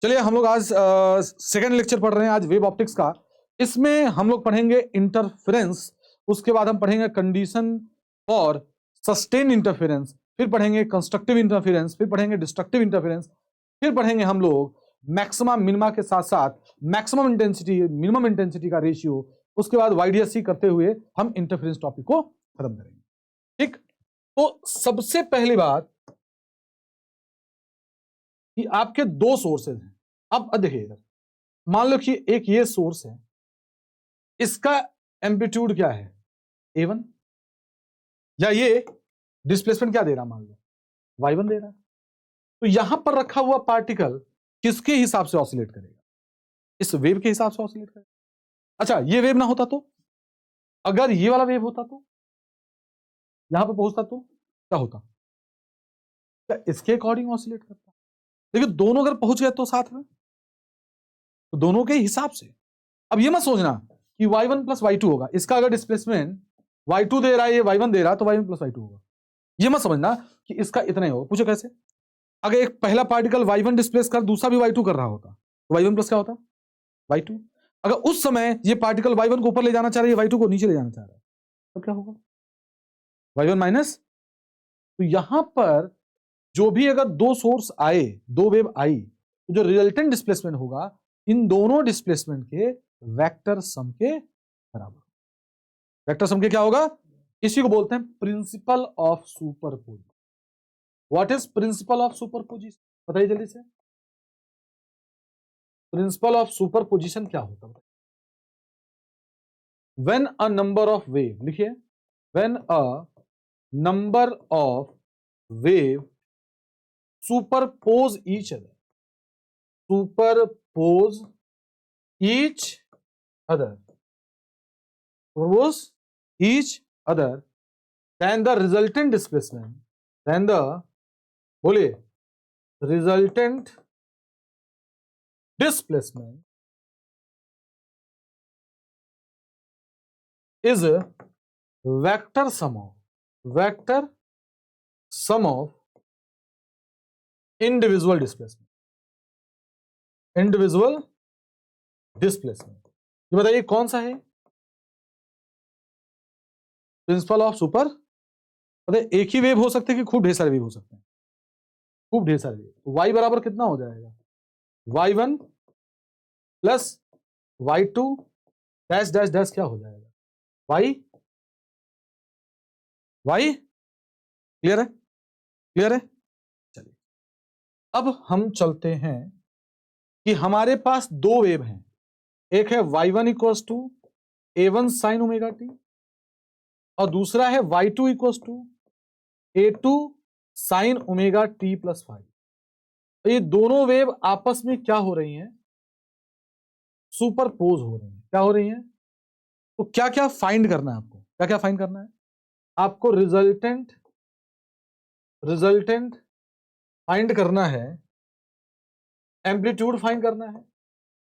चलिए हम लोग आज सेकेंड लेक्चर पढ़ रहे हैं आज वेव ऑप्टिक्स का। इसमें हम लोग पढ़ेंगे इंटरफेरेंस, उसके बाद हम पढ़ेंगे कंडीशन फॉर सस्टेन इंटरफेरेंस, फिर पढ़ेंगे कंस्ट्रक्टिव इंटरफेरेंस, फिर पढ़ेंगे डिस्ट्रक्टिव इंटरफेरेंस, फिर पढ़ेंगे हम लोग मैक्सिमा मिनिमा के साथ साथ मैक्सिमम इंटेंसिटी मिनिमम इंटेंसिटी का रेशियो। उसके बाद वाईडीएससी करते हुए हम इंटरफेरेंस टॉपिक को खत्म करेंगे। ठीक, तो सबसे पहली बात कि आपके दो सोर्सेज हैं। अब देखिए इधर, मान लो कि एक ये सोर्स है, इसका एम्पलीट्यूड क्या है A1, या ये डिस्प्लेसमेंट क्या दे रहा, मान लो Y1 दे रहा है। तो यहां पर रखा हुआ पार्टिकल किसके हिसाब से ऑसिलेट करेगा? इस वेव के हिसाब से ऑसिलेट करेगा। अच्छा, ये वेव ना होता तो, अगर ये वाला वेव होता तो, यहां पर पहुंचता तो क्या होता? क्या इसके अकॉर्डिंग ऑसिलेट करता? देखिए दोनों अगर पहुंच गए तो साथ में, तो दोनों के हिसाब से। अब ये मत सोचना कि y1 प्लस y2 होगा, इसका अगर डिस्प्लेसमेंट y2 दे रहा है, ये y1 दे रहा है, तो y1 प्लस y2 होगा। ये मत समझना कि इसका इतना ही होगा। पूछो कैसे? अगर एक पहला पार्टिकल y1 डिस्प्लेस कर दूसरा भी y2 कर रहा होता, तो y1 प्लस क्या होता? y2। अगर उस समय ये पार्टिकल y1 को ऊपर ले जाना चाह रहा है, y2 को नीचे ले जाना चाह रहा है, तो क्या होगा? y1 minus. तो यहां पर जो भी अगर दो सोर्स आए, दो वेव आई, तो जो रिजल्टेंट डिस्प्लेसमेंट होगा इन दोनों डिस्प्लेसमेंट के वेक्टर सम के बराबर। वेक्टर सम के क्या होगा? इसी को बोलते हैं principle of superposition. What is principle of superposition? बताइए जल्दी से। प्रिंसिपल ऑफ सुपरपोजिशन क्या होता है? When a number of wave, लिखिए, when a number of wave superpose each other, superpose each other, suppose each other, then the resultant displacement, then the, बोलिए, resultant displacement is a vector sum of individual displacement, individual displacement। ये बताइए कौन सा है principle of super? बताइए, एक ही wave हो सकते हैं कि खूब ढेर सारे वेव हो सकते हैं? खूब ढेर सारे वेव। तो y बराबर कितना हो जाएगा? y1 plus y2 dash dash dash क्या हो जाएगा? y क्लियर है? क्लियर है? चलिए अब हम चलते हैं कि हमारे पास दो वेव हैं। एक है y1 equals to a1 sine omega t, और दूसरा है y2 equals to a2 sine omega t plus 5। तो ये दोनों वेव आपस में क्या हो रही हैं? सुपरपोज हो रही हैं। क्या हो रही हैं? तो क्या क्या फाइंड करना है आपको? क्या क्या फाइंड करना है आपको? रिजल्टेंट फाइंड करना है, एम्पलीट्यूड फाइंड करना है,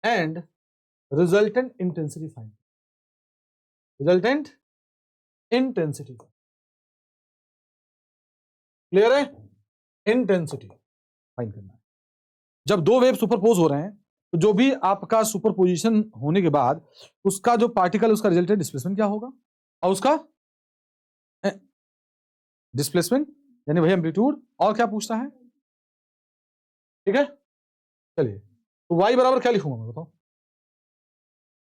and resultant intensity find, resultant intensity. Clear है? इंटेंसिटी फाइंड करना है। जब दो वेव सुपरपोज हो रहे हैं तो जो भी आपका सुपरपोजिशन होने के बाद उसका जो पार्टिकल, उसका रिजल्टेंट डिस्प्लेसमेंट क्या होगा, और उसका डिस्प्लेसमेंट यानी वही एम्पलीट्यूड, और क्या पूछता है? ठीक है, चलिए तो y बराबर क्या लिखूंगा मैं, बताओ?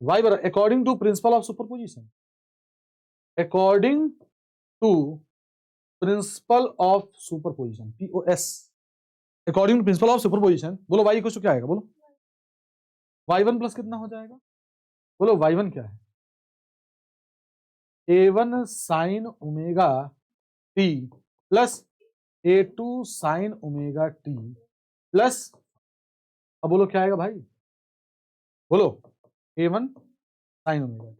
y बराबर according to principle of superposition, according to principle of superposition, POS, according to principle of superposition. बोलो y इक्वल टू क्या आएगा? बोलो y1 प्लस कितना हो जाएगा? बोलो y1 क्या है? a1 sine omega t plus a2 sine omega t plus, अब बोलो क्या आएगा भाई? बोलो a1 साइन ओमेगा,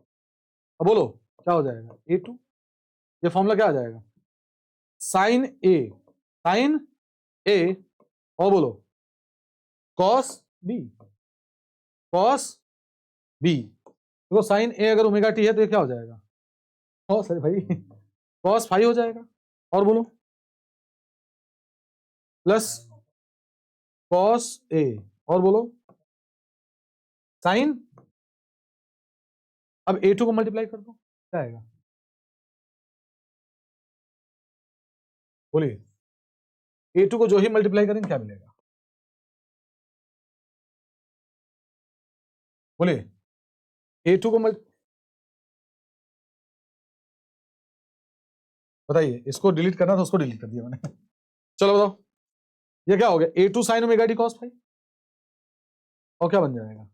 अब बोलो क्या हो जाएगा? a2। ये फॉर्मूला क्या आ जाएगा? साइन ए, और बोलो कॉस बी, कॉस बी। देखो साइन ए अगर ओमेगा टी है तो ये क्या हो जाएगा? कॉस है भाई, कॉस 5 हो जाएगा। और बोलो प्लस कॉस ए, और बोलो साइन, अब A2 को मल्टीप्लाई कर दो, क्या आएगा बोलिए। A2 को जो ही मल्टीप्लाई करेंगे क्या मिलेगा बोलिए। A2 को बताइए, इसको डिलीट करना था, उसको डिलीट कर दिया मैंने। चलो बताओ ये क्या हो गया, A2 sine omega t cos phi, और क्या बन जाएगा,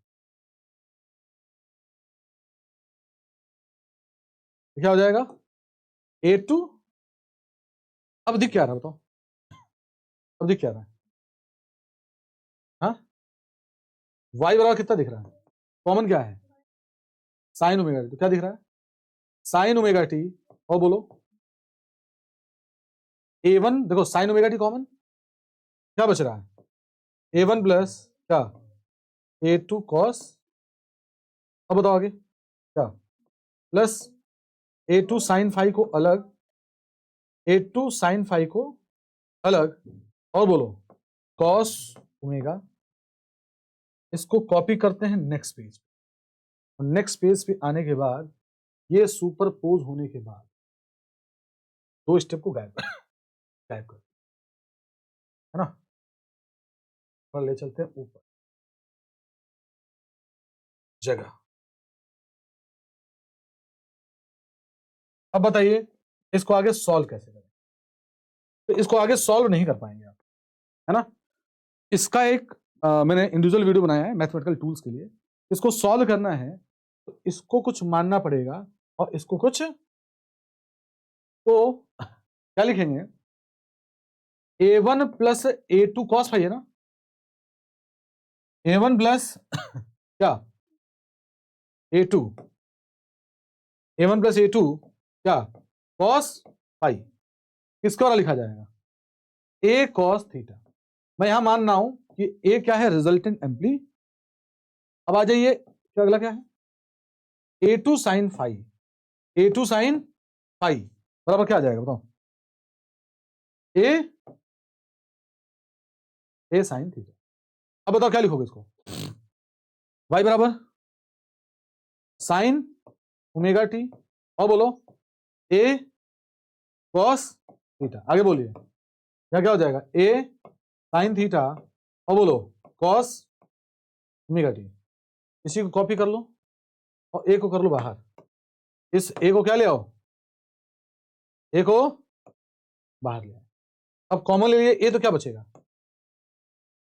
क्या हो जाएगा A2, अब दिख क्या रहा है बताओ, अब दिख क्या रहा है, हाँ y बराबर कितना दिख रहा है, कॉमन क्या है साइन ओमेगा टी, तो क्या दिख रहा है साइन ओमेगा टी, और बोलो A1, देखो साइन ओमेगा टी कॉमन, क्या बच रहा है A1 प्लस क्या A2 कॉस, अब बताओ आगे क्या, प्लस A2 साइन फाई को अलग, A2 साइन फाई को अलग, और बोलो कॉस ओमेगा, इसको कॉपी करते हैं नेक्स्ट पेज, और नेक्स्ट पेज पे आने के बाद ये सुपरपोज होने के बाद दो स्टेप को गायब गायब कर, है ना, और ले चलते हैं ऊपर जगह। अब बताइए इसको आगे सॉल्व कैसे करें, तो इसको आगे सॉल्व नहीं कर पाएंगे आप, है ना। इसका एक मैंने इंडिविजुअल वीडियो बनाया है मैथमेटिकल टूल्स के लिए, इसको सॉल्व करना है तो इसको कुछ मानना पड़ेगा और इसको कुछ, तो क्या लिखेंगे A1 plus A2 cos phi है ना, A1 प्लस क्या A2, A1 प्लस A2 क्या कॉस फाई, किसके वाला लिखा जाएगा A कॉस थीटा, मैं यहां मान रहा हूं कि A क्या है रिजल्टेंट एम्पली, अब आ जाइए क्या अगला क्या है A2 sine phi, A2 sine phi बराबर क्या आ जाएगा बताओ A साइन थीटा, अब बताओ क्या लिखोगे इसको y बराबर साइन ओमेगा टी, और बोलो A कॉस थीटा, आगे बोलिए क्या क्या हो जाएगा A साइन थीटा, और बोलो कॉस ओमेगा टी, इसी को कॉपी कर लो और A को कर लो बाहर, इस A को क्या ले आओ A को बाहर ले आओ, अब कॉमन ले लिए A, तो क्या बचेगा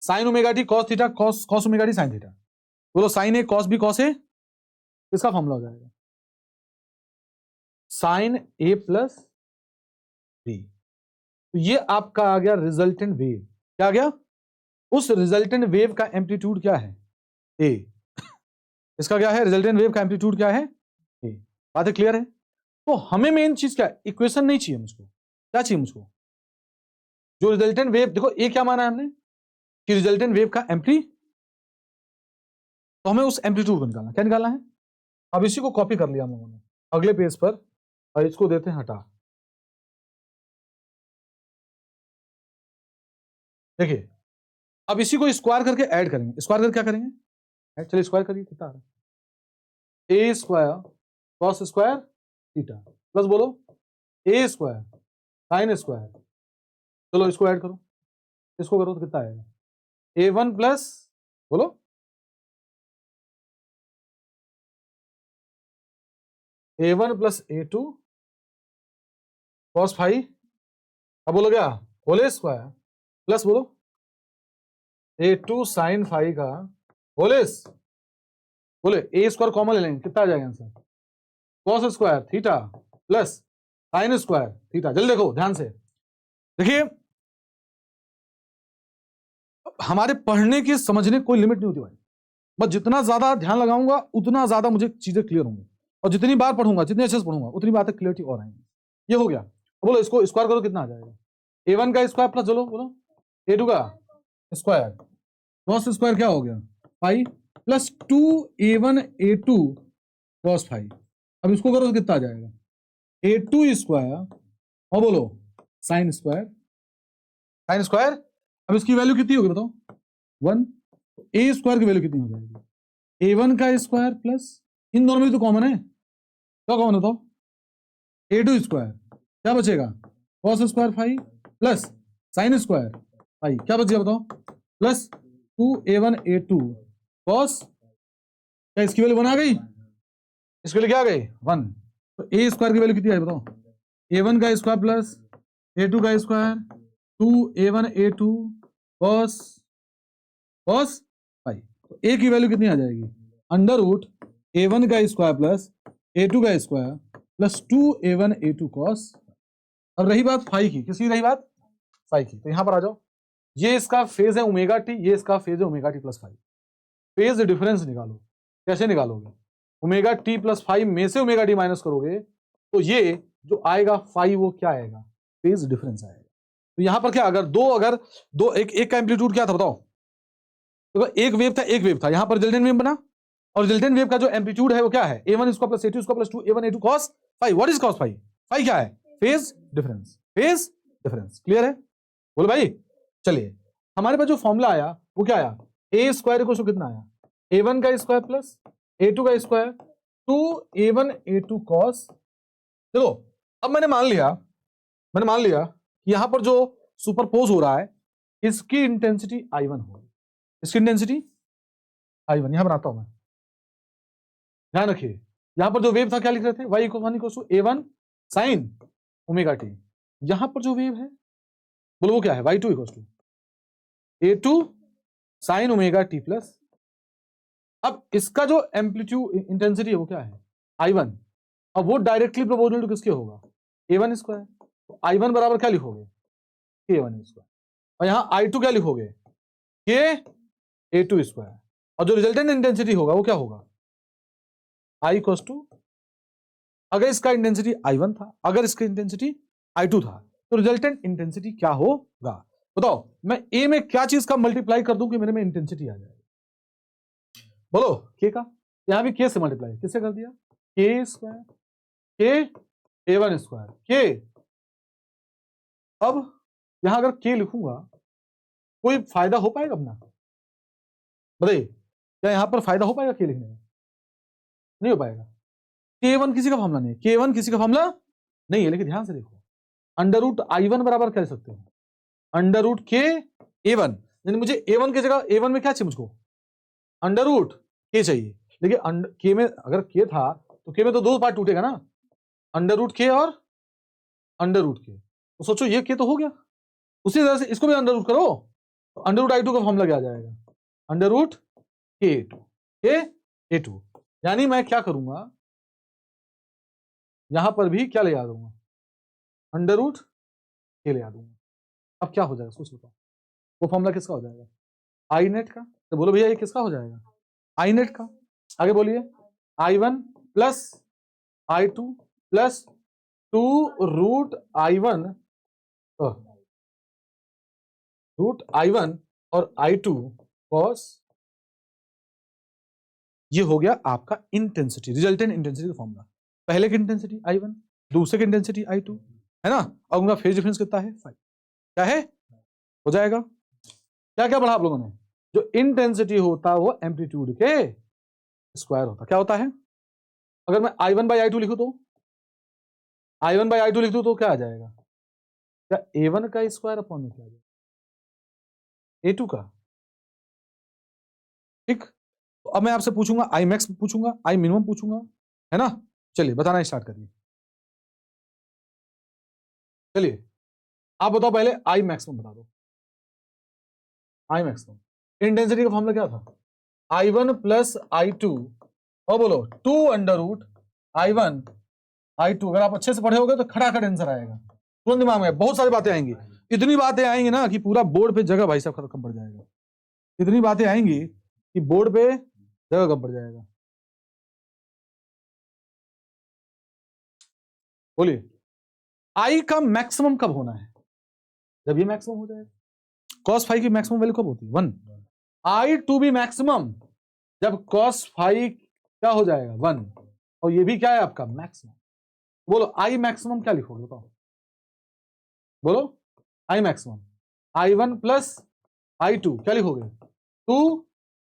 sign omega t cos theta, cos cos omega T sine theta, बोलो sign A cos B cos A, इसका फॉर्मूला हो जाएगा साइन ए प्लस बी, तो ये आपका आ गया रिजल्टेंट वेव, क्या आ गया उस रिजल्टेंट वेव का एम्पलीट्यूड क्या है ए, इसका क्या है रिजल्टेंट वेव का एम्पलीट्यूड क्या है ए, बात है क्लियर है। तो हमें मेन चीज क्या है, इक्वेशन नहीं चाहिए मुझको, क्या चाहिए मुझको जो रिजल्टेंट वेव, देखो ए क्या माना है हमने कि रिजल्टेंट वेव का एम्पली, तो हमें उस एम्पलीट्यूड को निकालना, क्या निकालना है, अब इसी को कॉपी कर लिया हम लोगों ने अगले पेज पर, और इसको देते हैं हटा, देखिए अब इसी को स्क्वायर करके ऐड करेंगे, स्क्वायर करके क्या करेंगे चलिए स्क्वायर करिए, कितना आ रहा है A square cos square theta, plus बोलो ए स्क्वायर साइन स्क्वायर, चलो इसको ऐड करो, इसको करो तो कितना आएगा A1 प्लस बोलो A1 plus A2 cos phi, अब बोलो क्या होल स्क्वायर, प्लस बोलो A2 साइन फाई का होलेस, बोले ए स्क्वायर कॉमन ले लेंगे, कितना आ जाएगा answer cos square theta plus sine square theta, जल्दी देखो ध्यान से, देखिए हमारे पढ़ने की समझने कोई लिमिट नहीं होती भाई, मैं जितना ज्यादा ध्यान लगाऊंगा उतना ज्यादा मुझे चीजें क्लियर होंगी, और जितनी बार पढ़ूंगा जितने अच्छे से पढ़ूंगा उतनी बातें क्लियरिटी और आएंगी, ये हो गया, बोलो इसको स्क्वायर करो कितना आ जाएगा A1 का स्क्वायर प्लस चलो बोलो A2 का स्क्वायर, कॉस स्क्वायर क्या हो गया pi plus 2A1 A2 cos phi, अब इसको करो तो कितना आ जाएगा A2 स्क्वायर, और बोलो साइन स्क्वायर, साइन स्क्वायर, अब इसकी वैल्यू कितनी होगी बताओ 1, तो ए स्क्वायर की वैल्यू कितनी हो जाएगी? A1 का स्क्वायर प्लस इन दोनों में तो कॉमन है, क्या कॉमन होता? A2 स्क्वायर, क्या बचेगा? Cos square five plus sine square five, क्या बच गया बताओ? प्लस 2A1 A2 कॉस, क्या इसकी वैल्यू 1 आ गई? इसके लिए क्या आ गई? 1। तो ए स्क्वायर की वैल्यू कितनी आई बताओ? A1 का स्क्वायर प्लस A2 का square 2A1 A2 cos cos five. तो ए की वैल्यू कितनी आ जाएगी? अंडर रूट A1 का स्क्वायर प्लस A2 का square plus 2A1 A2 cos. अब रही बात फाइव की, किसकी रही बात? फाइव की। तो यहां पर आ जाओ, ये इसका फेज है ओमेगा टी, ये इसका फेज है omega t plus five. Phase difference निकालो, कैसे निकालोगे? ओमेगा टी प्लस फाइव में से ओमेगा टी माइनस करोगे तो ये जो आएगा फाइव वो क्या आएगा? फेज डिफरेंस आएगा। तो यहां पर क्या, अगर दो एक का एम्पलीट्यूड क्या था बताओ? तो एक वेव था, एक वेव था, यहां पर रिजल्टेंट वेव बना, और रिजल्टेंट वेव का जो एम्पलीट्यूड है वो क्या है? A1 square plus A2 square plus 2A1 A2 cos five. What is cos five? Five क्या है? Phase difference. Phase difference clear है? बोलो भाई। चलिए, हमारे पास जो फॉर्मूला आया वो क्या आया? ए स्क्वायर को कितना आया? A1 का स्क्वायर प्लस A2 का स्क्वायर 2A1 A2 cos। चलो, अब मैंने मान लिया कि यहां पर जो सुपरपोज हो रहा है इसकी इंटेंसिटी I1 होगी। इसकी इंटेंसिटी I1 यहां बनाता हूं मैं, ध्यान रखिए। यहां पर जो वेव था क्या लिख रहे थे? y = A1 sine omega T. यहां पर जो वेव है बोलो वो क्या है? y2 = A2 sine omega t plus. अब इसका जो एम्पलीट्यूड इंटेंसिटी है वो क्या है? I1। अब वो डायरेक्टली प्रोपोर्शनल टू किसके होगा? A1 square. तो I1 बराबर क्या लिखोगे? K1 square. और यहां I2 क्या लिखोगे? K A2 square. और जो रिजल्टेंट इंटेंसिटी होगा वो क्या होगा? I = अगर इसका इंटेंसिटी I1 था, अगर इसका इंटेंसिटी I2 था, तो रिजल्टेंट इंटेंसिटी क्या होगा? बताओ, मैं A में क्या चीज का मल्टीप्लाई कर दूं कि मेरे में इंटेंसिटी आ जाए? बोलो, K का। यहां भी K से मल्टीप्लाई किससे कर दिया? K square, K A1 square K। अब यहां अगर K लिखूंगा कोई फायदा हो पाएगा अपना? बताइए, क्या यहां पर फायदा हो पाएगा K लिखने में? नहीं हो पाएगा। K1 किसी का फॉर्मूला नहीं है, K1 किसी का फॉर्मूला नहीं है। लेकिन ध्यान से देखो, अंडर रूट I1 बराबर कर सकते हो अंडर रूट K A1। यानी मुझे A1 की जगह, A1 में क्या चाहिए मुझको? अंडर रूट K चाहिए। लेकिन K में अगर K था तो K में तो दो पार्ट टूटेगा ना, अंडर रूट K और अंडर रूट K। तो सोचो ये K तो हो गया, उसी तरह से इसको भी अंडर रूट करो तो अंडर रूट I2 का फॉर्मूला क्या आ जाएगा? Under root K A2। यानी मैं क्या करूंगा, यहां पर भी क्या ले आ दूंगा? अंडर रूट K ले आ दूंगा। अब क्या हो जाएगा सोच बताओ? वो फॉर्मूला किसका हो जाएगा? आई नेट का। तो बोलो भैया ये किसका हो जाएगा? आई नेट का। आगे बोलिए, I1 plus I2 plus 2 root I1 और I2 कॉस। ये हो गया आपका इंटेंसिटी, रिजल्टेंट इंटेंसिटी का फॉर्मूला। पहले की इंटेंसिटी I1, दूसरे की इंटेंसिटी I2, है ना? और उनका फेज डिफरेंस कितना है? 5। क्या है? हो जाएगा। क्या क्या पढ़ा आप लोगों ने? जो इंटेंसिटी होता है वो एम्पलीट्यूड के स्क्वायर होता। क्या होता है? अगर मैं I1/I2 लिखूं तो I1/I2 लिख दूं तो क्या आ जाएगा? क्या A1 का स्क्वायर अपॉन में क्या आ जाएगा? A2 का। ठीक, तो अब मैं आपसे पूछूंगा, आई मैक्स पूछूंगा, आई मिनिमम पूछूंगा, है ना? चलिए बताना स्टार्ट करिए। चलिए आप बताओ, पहले आई मैक्सिमम बता दो। आई मैक्सिमम इंटेंसिटी का फॉर्मूला क्या था? I1 प्लस I2 और बोलो 2 अंडर रूट I1 I2। अगर आप अच्छे से पढ़े होगे तो खटाखट आंसर आएगा तुरंत दिमाग में। बहुत सारी बातें आएंगी, इतनी बातें आएंगी ना कि पूरा बोर्ड पे जगह भाई साहब खत्म पड़ जाएगा। इतनी बातें आएंगी कि बोर्ड पे जगह कम पड़ जाएगा। बोलिए, आई का मैक्सिमम कब होना है? जब ये मैक्सिमम हो जाएगा। cos फाइव की मैक्सिमम वैल्यू कब होती है? 1। आई टू बी मैक्सिमम जब cos फाइव क्या हो जाएगा? 1। और ये भी क्या है आपका? मैक्सिमम। बोलो आई मैक्सिमम क्या लिखोगे बताओ? बोलो I maximum I1 plus I2 क्या लिखोगे? 2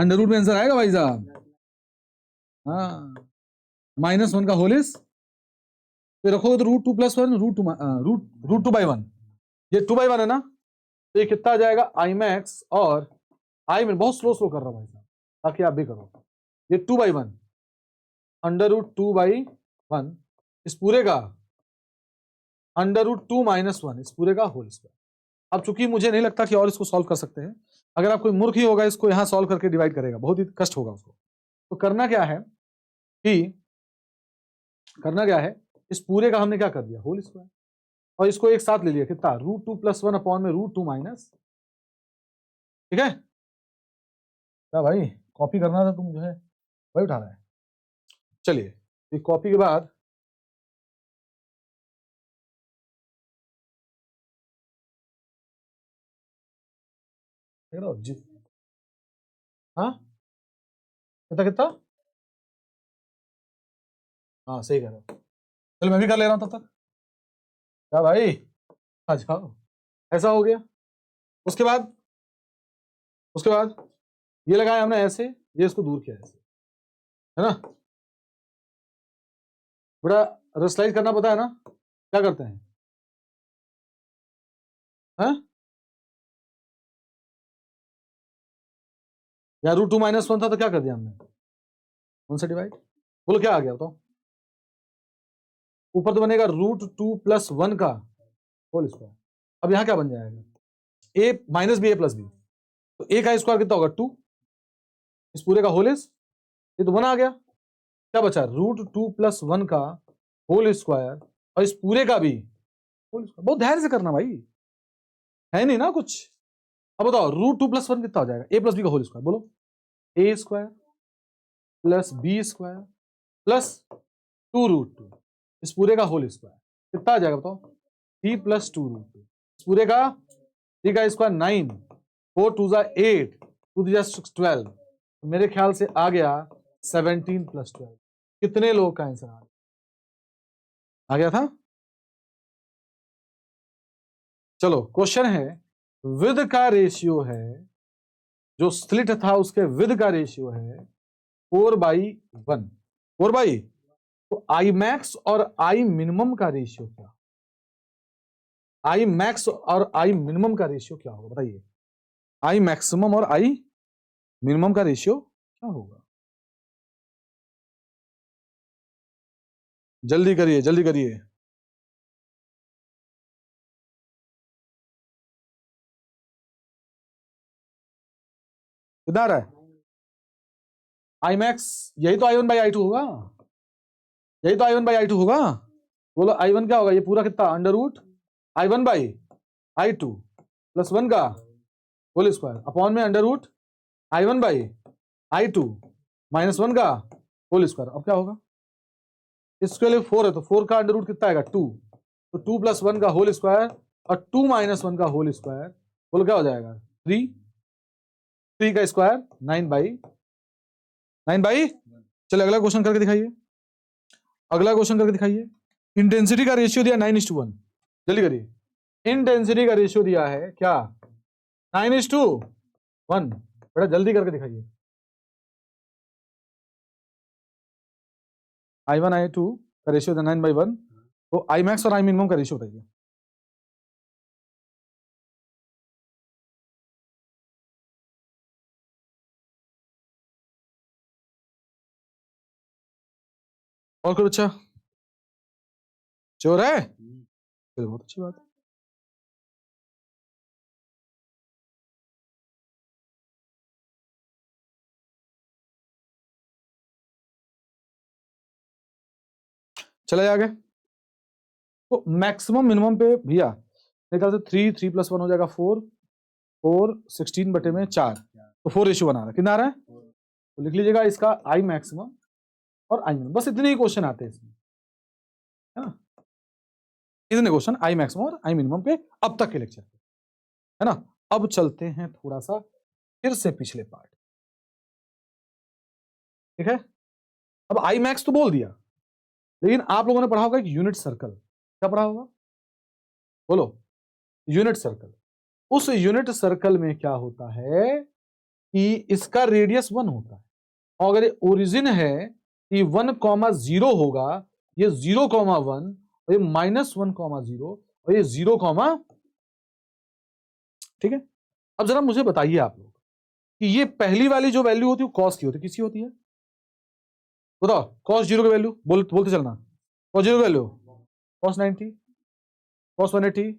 अंडर रूट में आंसर आएगा भाई साहब। हाँ, -1 का होल इज, तो रखोगे तो √2 + 1 √2/1, ये 2/1 है ना, तो ये कितना आ जाएगा आई मैक्स और आई में बहुत स्लो कर रहा हूं भाई साहब ताकि आप भी करो। ये 2/1 √2/1 इस पूरे का √2 - 1 इस पूरे का होल स्क्वायर। अब चूंकि मुझे नहीं लगता कि और इसको सॉल्व कर सकते हैं, अगर आप कोई मूर्ख ही होगा इसको यहां सॉल्व करके डिवाइड करेगा, बहुत ही कष्ट होगा उसको। तो करना क्या है कि इस पूरे का हमने क्या कर दिया, होल स्क्वायर, और इसको एक साथ ले लिया कितना, √2 + 1 अपॉन में √2 - ठीक है क्या भाई, कॉपी करना था तुम जो है वही उठा रहा है। चलिए कॉपी के बाद जी, हाँ कितना कितना, हाँ सही कह रहे हो। चलो मैं भी कर ले रहा हूं तब तक, क्या भाई आ जाओ, ऐसा हो गया। उसके बाद ये लगाया हमने ऐसे, ये इसको दूर किया ऐसे, है ना, बड़ा रेस्लाइज करना पता है ना, क्या करते हैं, हाँ या √2 - 1 था तो क्या कर दिया हमने, उनसे डिवाइड, बोलो क्या आ गया बताओ, ऊपर तो बनेगा √2 + 1 का होल स्क्वायर। अब यहां क्या बन जाएगा, a - b a + b, तो a का स्क्वायर कितना होगा 2, इस पूरे का होल इज, ये तो 1 आ गया, क्या बचा √2 + 1 का होल स्क्वायर और इस पूरे का भी होल स्क्वायर। बहुत ध्यान से करना भाई, है नहीं ना कुछ। अब बताओ √2 + 1 कितना हो जाएगा, a + b का होल स्क्वायर, बोलो a² + b² + 2√2 इस पूरे का होल स्क्वायर कितना आ जाएगा बताओ, 3 + 2√2 इस पूरे का, 3 का स्क्वायर 9, 4 2 = 8, 2 3 = 12, मेरे ख्याल से आ गया 17 + 12। कितने लोग का आंसर आ गया था। चलो क्वेश्चन है, विद का रेशियो है, जो स्लिट था उसके विद का रेशियो है 4/1, 4/, तो आई मैक्स और आई मिनिमम का रेशियो क्या, आई मैक्स और आई मिनिमम का रेशियो क्या होगा बताइए, आई मैक्सिमम और आई मिनिमम का रेशियो क्या होगा, जल्दी करिए जल्दी करिए। कितना आ रहा है, आई मैक्स, यही तो I1/I2 होगा, यही तो I1/I2 होगा, बोलो I1 क्या होगा, ये पूरा कितना √I1/I2 + 1 का होल स्क्वायर अपॉन में √I1/I2 - 1 का होल स्क्वायर। अब क्या होगा, इसके लिए 4 है तो 4 का अंडर रूट कितना आएगा 2, तो 2 + 1 का होल स्क्वायर और 2 - 1 का होल स्क्वायर, बोलो क्या हो जाएगा 3, 3 का स्क्वायर 9/9। चलो अगला क्वेश्चन करके दिखाइए, अगला क्वेश्चन करके दिखाइए। इंटेंसिटी का रेशियो दिया 9:1, जल्दी करिए, इंटेंसिटी का रेशियो दिया है क्या 9:1, बड़ा जल्दी करके दिखाइए। I1 I2 का रेशियो 9/1, तो आई मैक्स और आई मिनिमम का रेशियो बताइए। और कुछ अच्छा, श्योर है, चलो बहुत अच्छी बात है। चले आगे, तो मैक्सिमम मिनिमम पे भैया मेरे ख्याल से 3 3 + 1 हो जाएगा 4, 4 16/4, तो 4:1 आ रहा है, कितना आ रहा है, तो लिख लीजिएगा इसका आई मैक्सिमम और आई मिनिमम, बस इतने ही क्वेश्चन आते हैं इसमें, है ना, इतने क्वेश्चन आई मैक्सिमम और आई मिनिमम पे अब तक के लेक्चर पे, है ना। अब चलते हैं थोड़ा सा फिर से पिछले पार्ट, ठीक है। अब आई मैक्स तो बोल दिया, लेकिन आप लोगों ने पढ़ा होगा एक यूनिट सर्कल, क्या पढ़ा होगा बोलो, यूनिट सर्कल। उस यूनिट सर्कल में क्या होता है कि इसका रेडियस 1 होता है, और अगर ये ओरिजिन है कि 1,0 होगा, ये 0,1 और ये -1,0 और ये 0, ठीक है। अब जरा मुझे बताइए आप लोग कि ये पहली वाली जो वैल्यू होती है वो कॉस की होती है, किसकी होती है? बताओ, कॉस 0 की वैल्यू बोलते चलना। कॉस 0 की value cos 90, cos 180,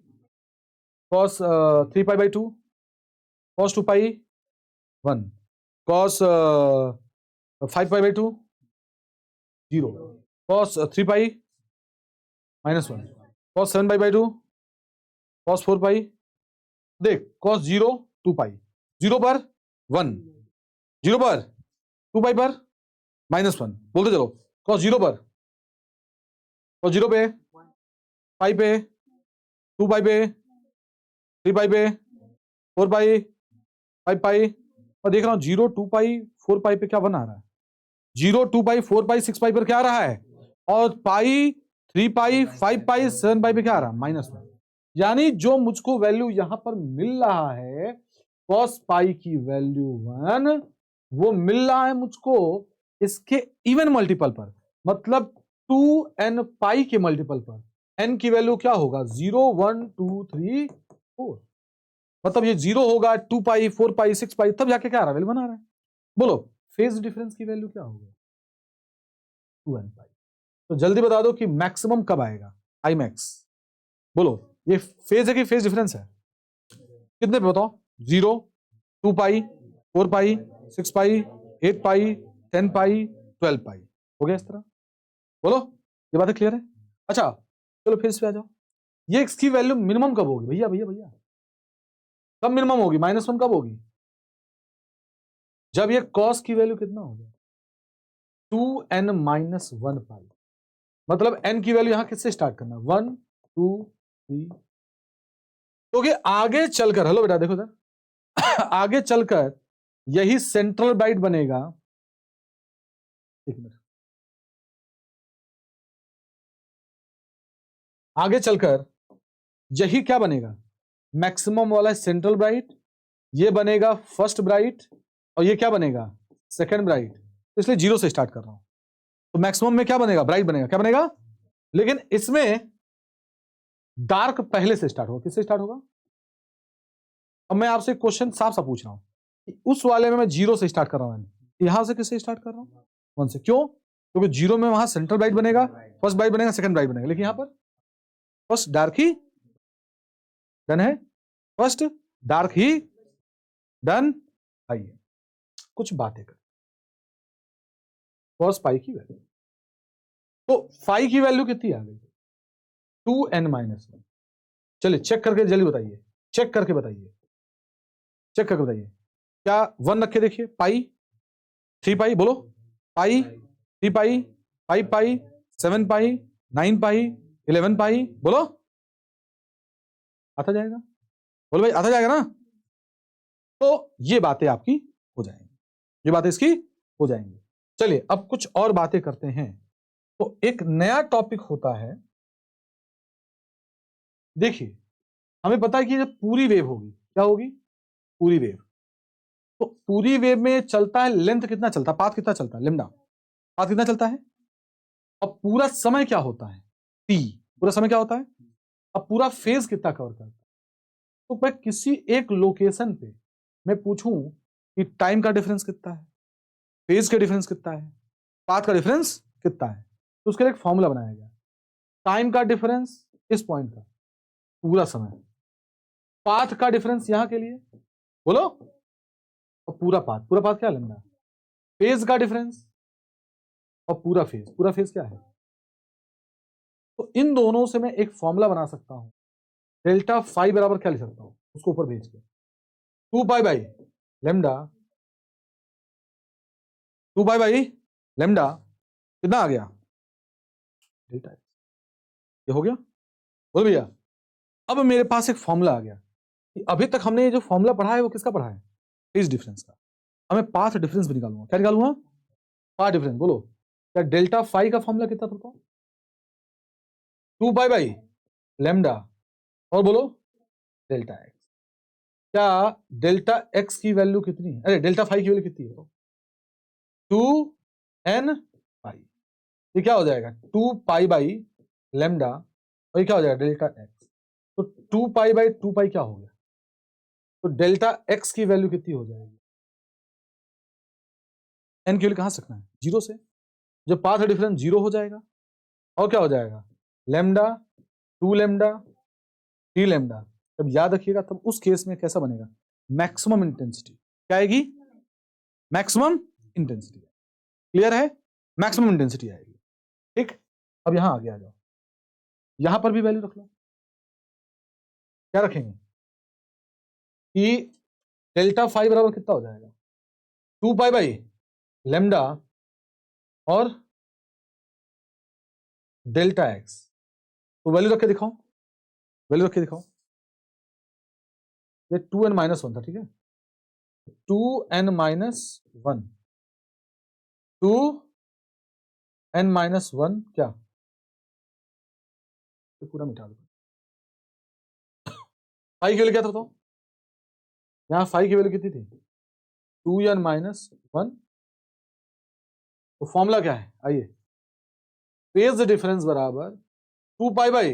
cos 3π/2, cos 2π1, cos 5π/2 0, cos 3π -1, cos 7π/2, cos 4π, देख कॉस 0 2π, 0 पर 1, 0 पर 2π पर -1, बोलते चलो। कॉस 0 पर, कॉस 0 पे, पाई पे, 2π पे, 3π पे, 4π, 5π, और देख रहा हूं 0 2π 4π पे क्या बना रहा है, 0 2π 4π 6π पर क्या आ रहा है, और पाई 3π 5π 7π पे क्या आ रहा है, -1। यानी जो मुझको वैल्यू यहां पर मिल रहा है cos पाई की वैल्यू 1, वो मिल रहा है मुझको इसके इवन मल्टीपल पर, मतलब 2n पाई के मल्टीपल पर। n की वैल्यू क्या होगा, 0 1 2 3 4, मतलब ये 0 होगा 2π 4π 6π, तब जाके क्या आ रहा है, वैल्यू बना रहा है। बोलो फेज डिफरेंस की वैल्यू क्या होगा, 2n पाई। तो जल्दी बता दो कि मैक्सिमम कब आएगा, आई मैक्स। बोलो ये फेज है कि फेज डिफरेंस है, कितने पे बताओ, 0 2π 4π 6π 8π 10π 12π, हो गया इस तरह। बोलो ये बातें क्लियर है। अच्छा चलो फिर इस पे आ जाओ, ये x की वैल्यू मिनिमम कब होगी भैया भैया भैया, कब मिनिमम होगी, -1 कब होगी, जब ये cos की वैल्यू कितना हो गया, 2n-1 पाई, मतलब n की वैल्यू यहां किससे स्टार्ट करना, 1 2 3, क्योंकि आगे चलकर, हेलो बेटा देखो सर आगे चलकर यही सेंट्रल ब्राइट बनेगा, एक मिनट, आगे चलकर यही क्या बनेगा, मैक्सिमम वाला सेंट्रल ब्राइट, ये बनेगा फर्स्ट ब्राइट, और ये क्या बनेगा, सेकंड ब्राइट। तो इसलिए 0 से स्टार्ट कर रहा हूं, तो मैक्सिमम में क्या बनेगा, ब्राइट बनेगा, क्या बनेगा, लेकिन इसमें डार्क पहले से स्टार्ट होगा, किससे स्टार्ट होगा। अब मैं आपसे क्वेश्चन साफ साफ पूछ रहा हूं कि उस वाले में मैं 0 से स्टार्ट कर रहा हूं, यहां से किससे स्टार्ट कर रहा हूं, 1 से, क्यों, क्योंकि 0 में वहां सेंट्रल ब्राइट बनेगा, फर्स्ट ब्राइट बनेगा, सेकंड ब्राइट बनेगा, लेकिन यहां पर फर्स्ट डार्क ही डन है, फर्स्ट डार्क ही डन। आइए कुछ बातें कर, cos पाई की वैल्यू, तो फाई की वैल्यू कितनी आ गई, 2n-1। चलिए चेक करके जल्दी बताइए, चेक करके बताइए, चेक करके बताइए, क्या 1 रख के देखिए, पाई 3π, बोलो पाई 3π 5π 7π 9π 11π, बोलो आता जाएगा, बोलो भाई आता जाएगा ना। तो ये बातें आपकी हो जाएंगी, ये बातें इसकी हो जाएंगी। चलिए अब कुछ और बातें करते हैं। तो एक नया टॉपिक होता है, देखिए हमें पता है कि जब पूरी वेव होगी, क्या होगी, पूरी वेव, तो पूरी वेव में चलता है, लेंथ कितना चलता है, पाथ कितना चलता है, लेमडा, पाथ कितना चलता है, और पूरा समय क्या होता है, टी, पूरा समय क्या होता है, अब पूरा फेज कितना कवर करता है। तो मैं किसी एक लोकेशन पे मैं पूछूं कि टाइम का डिफरेंस कितना है, फेज का डिफरेंस कितना है, पाथ का डिफरेंस कितना है, तो उसके लिए एक फॉर्मूला बनाया गया, टाइम का डिफरेंस इस पॉइंट का पूरा समय, पाथ का डिफरेंस यहां के लिए, बोलो, और पूरा पाथ क्या लेना, फेज का डिफरेंस और पूरा फेज क्या है। तो इन दोनों से मैं एक फॉर्मूला बना सकता हूं, डेल्टा फाई बराबर क्या लिख सकता हूं, उसको ऊपर भेज के 2π लेमडा, 2π लेमडा कितना आ गया, डेल्टा, ये हो गया, बोलो भैया। अब मेरे पास एक फॉर्मूला आ गया कि अभी तक हमने ये जो फॉर्मूला पढ़ा है वो किसका पढ़ा है, फेज डिफरेंस का, अब मैं पाथ डिफरेंस भी निकालूंगा, क्या निकालूंगा, पाथ डिफरेंस। बोलो क्या डेल्टा फाई का फॉर्मूला कितना था, 2π लेमडा, और बोलो डेल्टा एक्स, क्या डेल्टा एक्स की वैल्यू कितनी है, अरे डेल्टा फाई की वैल्यू कितनी है, 2n पाई, ये क्या हो जाएगा 2 पाई बाई लेमडा, और ये क्या हो जाएगा डेल्टा एक्स, तो 2 पाई बाई 2 पाई क्या हो गया, तो डेल्टा एक्स की वैल्यू कितनी हो जाएगी, एन की वैल्यू कहां से रखना है, 0 से, जब पाथ डिफरेंस 0 हो जाएगा, और क्या हो जाएगा लेमडा 2 लेमडा 3 लेमडा, तब याद रखिएगा तब उस केस में कैसा बनेगा, मैक्सिमम इंटेंसिटी क्या आएगी, मैक्सिमम इंटेंसिटी, क्लियर है, मैक्सिमम इंटेंसिटी आएगी, ठीक। अब यहां आगे आ जाओ, यहां पर भी वैल्यू रख लो, क्या रखेंगे कि डेल्टा फाई बराबर कितना हो जाएगा 2 पाई बाई लेमडा और डेल्टा एक्स, तो वैल्यू रख के दिखाओ, वैल्यू रख के दिखाओ, ये 2n माइनस 1 था, ठीक है, 2n माइनस 1, 2n माइनस 1 क्या, तो पूरा मिटा दो, फाई की वैल्यू क्या था बताओ, यहां फाई की वैल्यू कितनी थी 2n माइनस 1, तो फॉर्मूला क्या है, आइए, फेज डिफरेंस बराबर 2 पाई बाई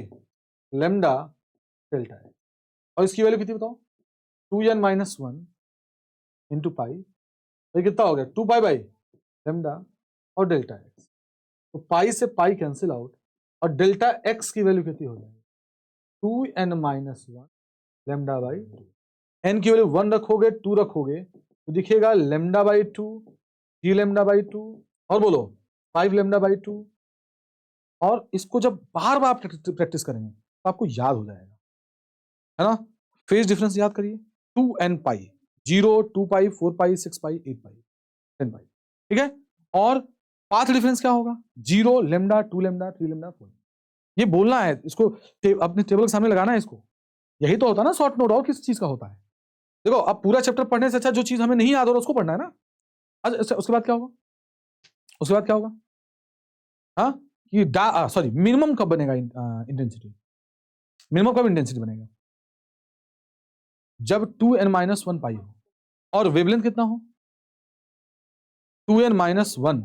लेमडा डेल्टा है, और इसकी वैल्यू कितनी बताओ 2n माइनस 1 इंटू पाई, ये कितना हो गया 2 पाई बाई लेमडा और डेल्टा एक्स, तो पाई से पाई कैंसिल आउट, और डेल्टा एक्स की वैल्यू कितनी हो जाएगी 2n minus 1 lambda by 2, n की वैल्यू 1 रखोगे 2 रखोगे तो दिखेगा लेमडा बाई 2, 3 लेमडा बाई 2, और बोलो 5 लेमडा बाई 2, और इसको जब बार बार प्रैक्टिस करेंगे तो आपको याद हो जाएगा, है ना, फेज डिफरेंस याद करिए 2n पाई, 0 2 पाई 4 पाई 6 पाई 8 पाई 10 पाई, ठीक है, और पाथ डिफरेंस क्या होगा 0 लेमडा 2 लेमडा 3 लेमडा 4, ये बोलना है इसको, अपने टेबल के सामने लगाना है इसको, यही तो होता है ना शॉर्ट नोट, और किस चीज का होता है, देखो अब पूरा चैप्टर पढ़ने से अच्छा जो चीज हमें नहीं याद हो रहा उसको पढ़ना है ना, अच्छा उसके बाद क्या होगा, उसके बाद क्या होगा, हाँ कि सॉरी मिनिमम कब बनेगा इंटेंसिटी, मिनिमम कब इंटेंसिटी बनेगा जब 2n माइनस 1 पाई हो, और वेवलेंथ कितना हो 2n माइनस 1,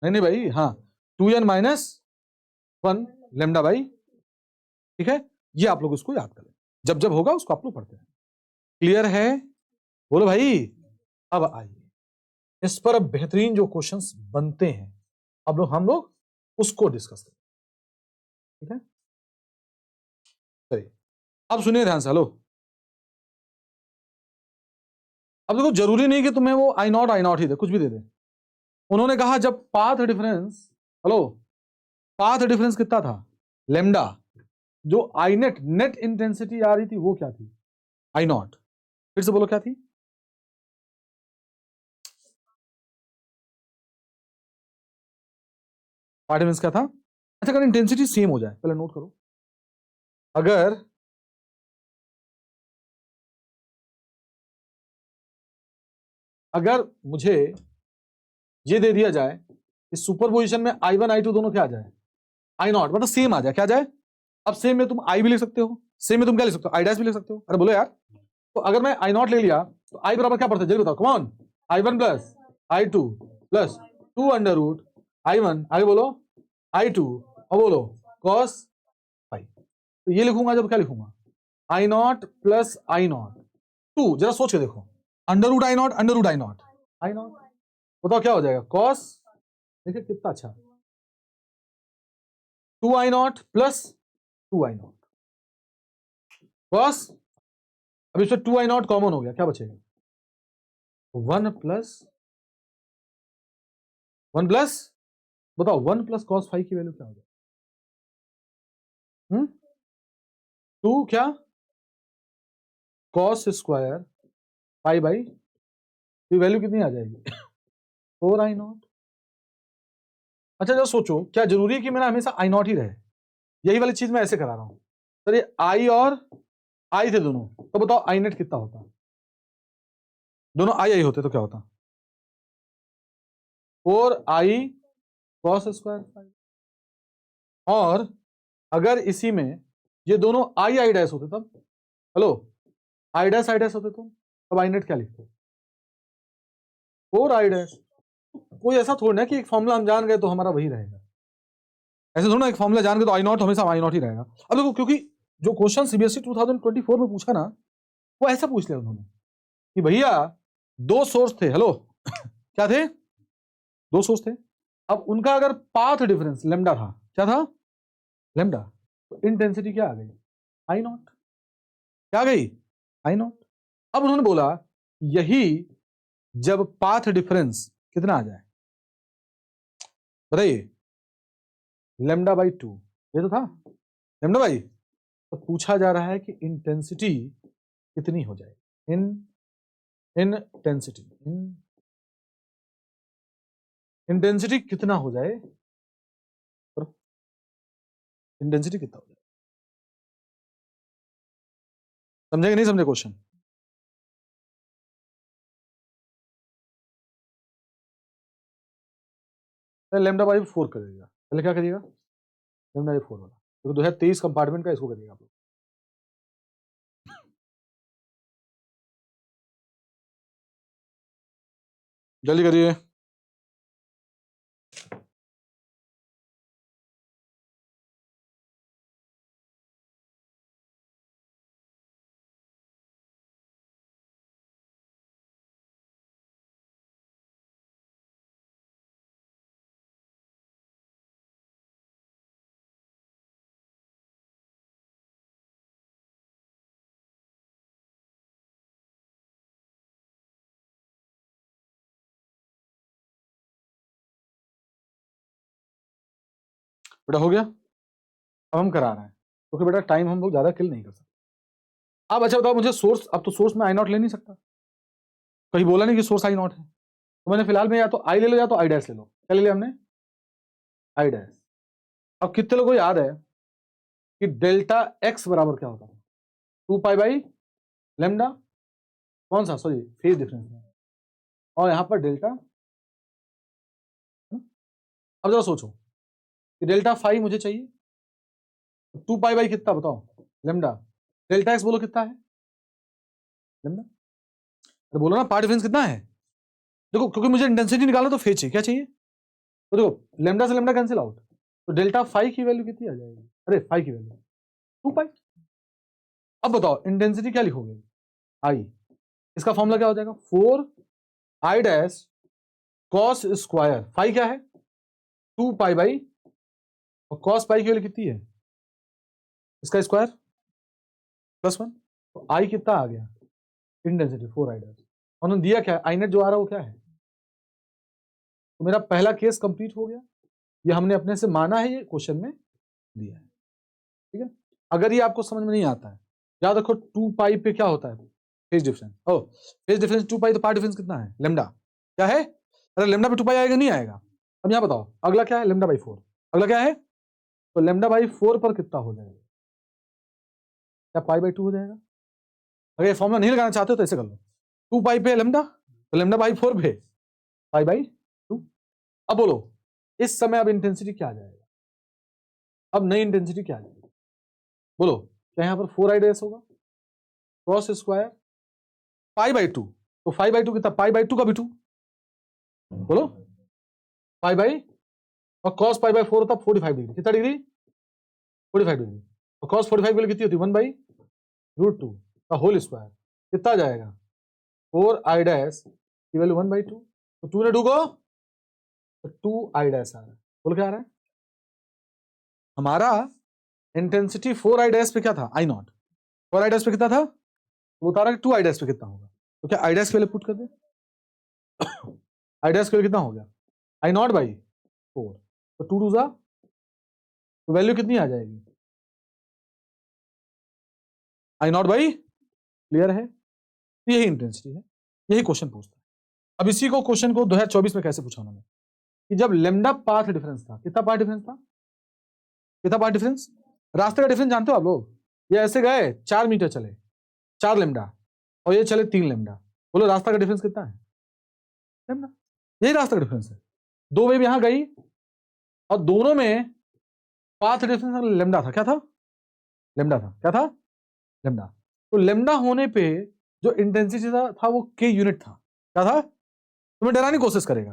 नहीं भाई, हाँ 2n माइनस 1 लेमडा बाई, ठीक है, ये आप लोग इसको याद करें, जब जब होगा उसको आप लोग पढ़ते हैं, क्लियर है, बोलो भाई, अब आइए इस पर अब बेहतरीन जो क्वेश्चंस बनते हैं, अब हम लोग उसको डिस्कस करें, ठीक है, चलिए अब सुनिए ध्यान से, हेलो, अब देखो जरूरी नहीं कि तुम्हें वो आई नॉट ही दे, कुछ भी दे दे, उन्होंने कहा जब path difference, hello, path difference कितना था लेमडा, जो आई नेट इंटेंसिटी आ रही थी वो क्या थी आई नॉट, फिर से बोलो क्या थी, पाथ डिफरेंस क्या था, अच्छा अगर इंटेंसिटी सेम हो जाए, पहले नोट करो, अगर मुझे ये दे दिया जाए कि सुपरपोजिशन में i1 i2 दोनों क्या आ जाए आई नॉट, मतलब सेम आ जाए, क्या आ जाए, अब सेम में तुम आई भी लिख सकते हो, सेम में तुम क्या लिख सकते हो आई डैश भी लिख सकते हो, अरे बोलो यार, तो अगर मैं आई नॉट ले लिया तो आई बराबर क्या पड़ता है जल्दी बताओ, कौन i1 plus i2 plus 2 under root i1, आगे बोलो i2, और बोलो cos पाई, तो ये लिखूंगा जब क्या लिखूंगा I naught plus I naught 2, जरा सोच के देखो, under root I naught under root I naught, I naught, बताओ क्या हो जाएगा cos, देखिए कितना अच्छा, 2 I naught plus 2 I naught cos, अब इसमें 2 आई नॉट कॉमन हो गया, क्या बचेगा 1 प्लस बताओ 1 प्लस cos फाइव की वैल्यू क्या हो जाएगी, 2 क्या cos square pi by, value कितनी आ जाएगी 4 आई नॉट, अच्छा जरा सोचो क्या जरूरी है कि मेरा हमेशा आई नॉट ही रहे, यही वाली चीज मैं ऐसे करा रहा हूं, सर ये आई और आई थे दोनों, तो बताओ आई नेट कितना होता, दोनों आई आई होते तो क्या होता 4 आई cos स्क्वायर, और अगर इसी में ये दोनों आई आई डैश होते तब, हेलो आई डैश होते तुम, अब आई नेट क्या लिखते हो? 4 आई डैश। कोई ऐसा थोड़ा ना कि एक फॉर्मूला हम जान गए तो हमारा वही रहेगा, ऐसे थोड़ा ना एक फॉर्मूला जान गए तो आई नॉट हमेशा आई नॉट ही रहेगा। अब देखो, क्योंकि जो क्वेश्चन सीबीएसई 2024 में पूछा ना, वो ऐसा पूछ लिया उन्होंने कि भैया दो सोर्स थे, हेलो क्या थे? दो सोर्स थे। अब उनका अगर पाथ डिफरेंस लेमडा था, क्या था? लेमडा, तो इंटेंसिटी क्या आ गई? आई नॉट। क्या आ गई? आई नॉट। अब उन्होंने बोला यही जब पाथ डिफरेंस कितना आ जाए, बताइए, लेमडा बाई 2, ये तो था लेमडा बाई, तो पूछा जा रहा है कि इंटेंसिटी कितनी हो जाए? इंटेंसिटी इंटेंसिटी कितना हो जाए? इंटेंसिटी कितना हो जाए? समझेंगे नहीं समझे क्वेश्चन? लेमडा बाई 4 करिएगा, पहले क्या करिएगा? लेमडा बाई 4 वाला, तो 2023 कंपार्टमेंट का इसको करिएगा आप लोग। जल्दी करिए। बेटा हो गया, अब हम करा रहे हैं क्योंकि बेटा टाइम हम लोग ज्यादा किल नहीं कर सकते। अब अच्छा बताओ मुझे सोर्स, अब तो सोर्स में आई नॉट ले नहीं सकता, कहीं बोला नहीं कि सोर्स आई नॉट है, तो मैंने फिलहाल में या तो आई ले लो या तो आई डैश ले लो। क्या ले लिया हमने? I dash. अब कितने लोगों को याद है कि डेल्टा एक्स बराबर क्या होता है? 2 पाई बाई लेमडा, कौन सा, सॉरी फेज डिफरेंस में, और यहां पर डेल्टा। अब जरा सोचो कि डेल्टा फाई मुझे चाहिए, 2 पाई बाई कितना बताओ? लेमडा। डेल्टा एक्स बोलो कितना है? लेमडा। तो बोलो ना पार्ट डिफरेंस कितना है? देखो क्योंकि मुझे इंटेंसिटी निकालना तो फेज चाहिए, क्या चाहिए? तो देखो लेमडा से लेमडा कैंसिल आउट, तो डेल्टा फाई की वैल्यू कितनी आ जाएगी? अरे फाई की वैल्यू 2 पाई। अब बताओ इंटेंसिटी क्या लिखोगे? आई, इसका फॉर्मूला क्या हो जाएगा? 4 I dash cos square, phi क्या है? 2 पाई बाई, और कॉस पाई की वैल्यू कितनी है? इसका स्क्वायर +1, तो आई कितना आ गया? Intensity 4 I dash. उन्होंने दिया क्या है? आई नेट जो आ रहा है वो क्या है? तो मेरा पहला केस कंप्लीट हो गया, ये हमने अपने से माना है, ये क्वेश्चन में दिया है, ठीक है। अगर ये आपको समझ में नहीं आता है, याद रखो 2 पाई पे क्या होता है? Phase difference. ओ फेज डिफरेंस 2 पाई, तो पार्ट डिफरेंस कितना है? लेमडा। क्या है? अरे लेमडा पे 2 पाई आएगा नहीं आएगा? अब यहां बताओ अगला क्या है? Lambda by 4। अगला क्या है? तो लेमडा बाई 4 पर कितना हो जाएगा? क्या पाई बाई 2 हो जाएगा? अगर ये फॉर्मूला नहीं लगाना चाहते हो तो ऐसे कर लो, 2 पाई पे लेमडा, तो लेमडा बाई 4 पे पाई बाई 2। अब बोलो इस समय अब इंटेंसिटी क्या आ जाएगा? अब नई इंटेंसिटी क्या आ जाएगी? बोलो, क्या यहां पर 4 आई डैश होगा, कॉस स्क्वायर पाई बाई 2, तो 5 बाई 2 कितना? पाई बाई 2 का भी 2, बोलो पाई बाई, और कॉस पाई बाई 4 होता 45 डिग्री, कितना डिग्री? 45 डिग्री। तो कॉस 45 की वैल्यू कितनी होती है? 1/√2 का होल स्क्वायर, कितना जाएगा? 4 आई डैश की वैल्यू 1/2, तो 2 ने 2 को, तो 2 आई डैश आ रहा है। बोल क्या आ रहा है? हमारा इंटेंसिटी 4 आई डैश पे क्या था? आई नॉट। 4 आई डैश पे कितना था? वो बता रहा है 2 आई डैश पे कितना होगा, तो क्या आई डैश के लिए पुट कर दे? आई डैश के लिए कितना हो गया? आई नॉट बाई 4, तो 2 2 जा, तो वैल्यू कितनी आ जाएगी? आई नॉट बाई, क्लियर है? यही इंटेंसिटी है, यही क्वेश्चन पूछता है। अब इसी को क्वेश्चन को 2024 में कैसे पूछा उन्होंने कि जब लेमडा पाथ डिफरेंस था, कितना पाथ डिफरेंस था? कितना पाथ डिफरेंस? रास्ते का डिफरेंस जानते हो आप लोग? ये ऐसे गए 4 मीटर चले, 4 लेमडा, और ये चले 3 लेमडा, बोलो रास्ता का डिफरेंस कितना है? लेमडा। यही रास्ता का डिफरेंस है। 2 वेव यहां गई और दोनों में पाथ डिफरेंस लेमडा था, क्या था? लेमडा था, क्या था? लेमडा। तो लेमडा होने पे जो इंटेंसिटी था वो के यूनिट था। क्या था? तुम्हें डराने की कोशिश करेगा।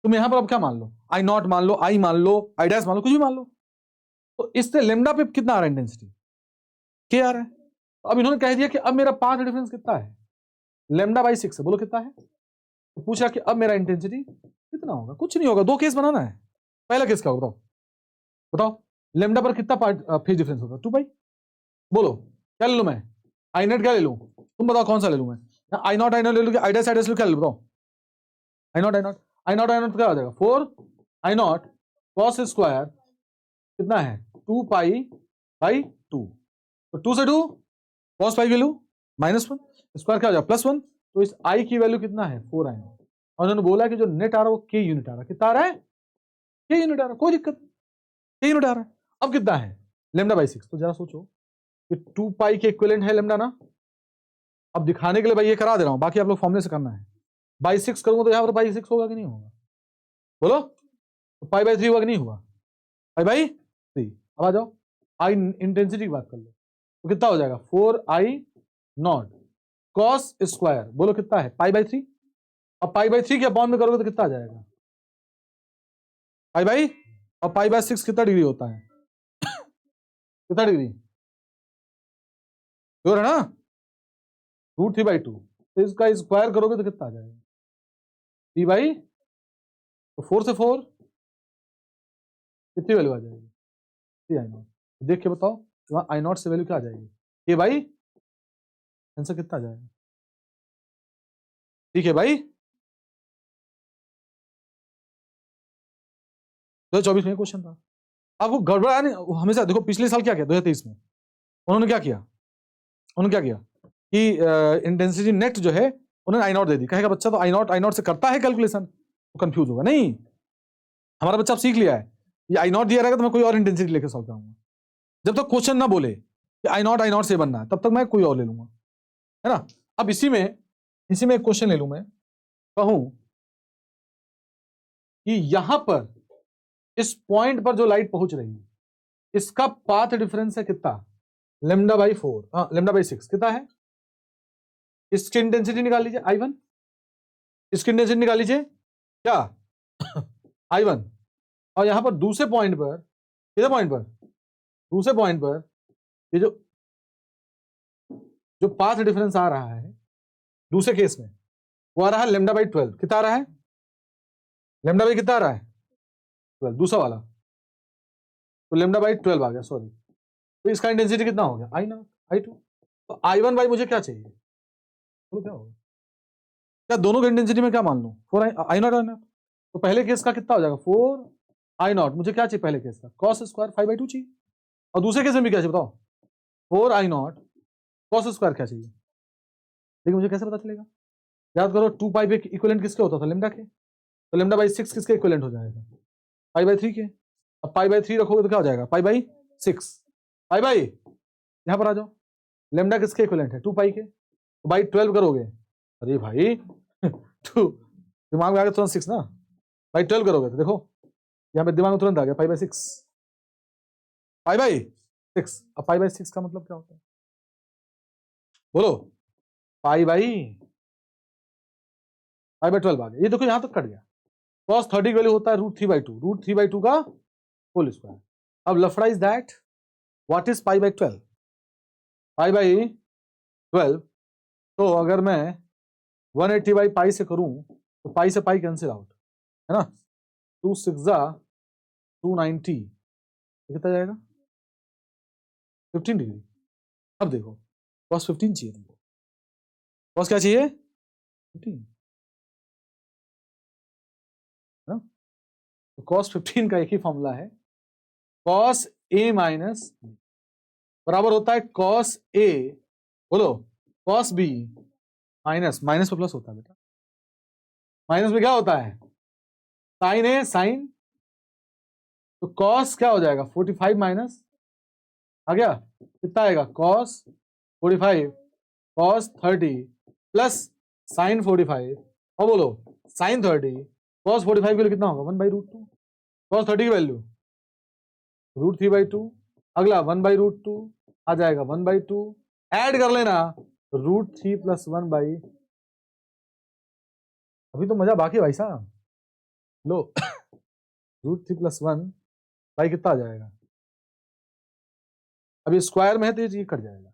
तुम यहां पर अब क्या मान लो, आई नॉट मान लो, आई मान लो, आई डैश मान लो, कुछ भी मान लो। तो इससे लेमडा पे कितना आ रहा है इंटेंसिटी? के आ रहा है। तो अब इन्होंने कह दिया कि अब मेरा पाथ डिफरेंस कितना है? लेमडा बाई 6 है। बोलो कितना है? तो पूछा कि अब मेरा इंटेंसिटी कितना होगा? कुछ नहीं होगा, दो केस बनाना है। पहला केस क्या होगा बताओ? बताओ लेमडा पर कितना फेज डिफरेंस होगा? 2 पाई। बोलो क्या ले लूं मैं? आई नेट क्या ले लूं? तुम बताओ कौन सा ले लूं मैं? आई नॉट ले लूं कि आई डैश ले, क्या ले लूं बताओ? आई नॉट क्या हो जाएगा? 4 आई नॉट कॉस स्क्वायर कितना है? 2 पाई बाई 2। तो 2 से 2 कॉस पाई वैल्यू -1, स्क्वायर क्या हो जाएगा? +1। तो इस आई की वैल्यू कितना है? 4 आई नॉट। और उन्होंने बोला कि जो नेट आ रहा है वो के यूनिट आ रहा है। कितना आ रहा है? के यूनिट आ रहा है, कोई दिक्कत नहीं, के यूनिट आ रहा है। अब कितना है? Lambda by 6। तो जरा सोचो कि 2 पाई के इक्विवेलेंट है लेमडा ना। अब दिखाने के लिए भाई ये करा दे रहा हूं, बाकी आप लोग फॉर्मूले से करना है। बाई 6 करूंगा तो यहां पर बाई 6 होगा कि नहीं होगा? बोलो। तो पाई बाई 3 हुआ कि नहीं हुआ? Pi by 3। अब आ जाओ आई इंटेंसिटी की बात कर लो, तो कितना हो जाएगा? 4 आई नॉट कॉस स्क्वायर, बोलो कितना है? Pi by 3। अब पाई बाई 3 के अपॉन में करोगे तो कितना आ जाएगा? पाई बाई, और पाई बाई 6 कितना डिग्री होता है? कितना डिग्री? श्योर है ना? √3/2। तो इसका स्क्वायर करोगे तो कितना आ जाएगा? 3 बाई, तो 4 से 4 कितनी वैल्यू आ जाएगी? 3 आई नॉट। देख के बताओ वहां आई नॉट से वैल्यू क्या आ जाएगी? ये भाई आंसर कितना आ जाएगा? ठीक है भाई, 2024 में क्वेश्चन था। आपको गड़बड़ा नहीं हमेशा। देखो पिछले साल क्या किया 2023 में, उन्होंने क्या किया? उन्होंने क्या किया कि इंटेंसिटी नेट जो है उन्होंने आई नॉट दे दी। कहेगा बच्चा तो आई नॉट से करता है कैलकुलेशन, तो कंफ्यूज होगा। नहीं, हमारा बच्चा अब सीख लिया है, ये आई नॉट दिया रहेगा तो मैं कोई और इंटेंसिटी लेकर सॉल्व करूंगा। जब तक क्वेश्चन ना बोले कि आई नॉट से बनना है, तब तक मैं कोई और ले लूंगा, है ना। अब इसी में एक क्वेश्चन ले लूं मैं, कहूं कि यहां पर इस पॉइंट पर जो लाइट पहुंच रही है इसका पाथ डिफरेंस है कितना? लेमडा बाई 4, लेमडा बाई 6 कितना है? इसकी इंटेंसिटी निकाल लीजिए I1, इसकी इंटेंसिटी निकाल लीजिए क्या? I1। और यहां पर दूसरे पॉइंट पर, कितने पॉइंट पर? दूसरे पॉइंट पर ये जो पाथ डिफरेंस आ रहा है दूसरे केस में वो आ रहा है लेमडा बाई 12। कितना आ रहा है? लेमडा बाई कितना आ रहा है? 12, दूसरा वाला। तो लेमडा बाई 12 आ गया, सॉरी। तो इसका इंटेंसिटी कितना हो गया? I0 I2। तो I1 बाई मुझे क्या चाहिए? तो क्या होगा? क्या दोनों की इंटेंसिटी में क्या मान लूं? 4 I0। तो पहले केस का कितना हो जाएगा? 4 I0। मुझे क्या चाहिए पहले केस का? कॉस स्क्वायर 5/2 चाहिए। और दूसरे केस में भी क्या चाहिए बताओ? 4 I0 कॉस स्क्वायर क्या चाहिए? लेकिन मुझे कैसे पता चलेगा? याद करो 2 पाई पे इक्विवेलेंट किसके होता था? लेमडा के। तो लेमडा बाई 6 किसके इक्विवेलेंट हो जाएगा? पाई बाई 3 के। अब पाई बाई 3 रखोगे तो क्या हो जाएगा? Pi by 6। पाई बाई, यहां पर आ जाओ, लेमडा किसके इक्विवेलेंट है? 2 पाई के। तो बाई 12 करोगे, अरे भाई 2 दिमाग में आ गया तुरंत 6 ना। बाई 12 करोगे तो देखो यहां पे दिमाग में तुरंत आ गया पाई बाई 6। Pi by 6। अब पाई बाई 6 का मतलब क्या होता है? बोलो। पाई बाई 12 आ गया। ये देखो यहां तक कट गया। cos 30 की वैल्यू होता है √3/2, √3/2 का होल स्क्वायर। अब लफड़ा is that what is pi by 12? Pi by 12, तो अगर मैं 180 बाई पाई से करूं तो पाई से पाई कैंसिल आउट, है ना। 2 6 290, कितना जाएगा? 15 डिग्री। अब देखो cos 15 चाहिए तुमको। cos क्या चाहिए? 15, है ना। तो cos 15 का एक ही फॉर्मूला है, cos A माइनस बराबर होता है cos A, बोलो, cos B माइनस पे प्लस होता है बेटा। माइनस में क्या होता है? साइन A साइन, तो cos क्या हो जाएगा? 45 माइनस आ गया, कितना आएगा? cos 45 cos 30 प्लस साइन 45, और बोलो साइन 30 cos 45 की वैल्यू कितना होगा? 1/√2। cos 30 की वैल्यू √3/2, अगला 1/√2 आ जाएगा 1/2 ऐड कर लेना √3 + 1 बाई, अभी तो मजा बाकी भाई साहब, लो √3 + 1 बाई कितना आ जाएगा, अभी स्क्वायर में है तो ये कट जाएगा,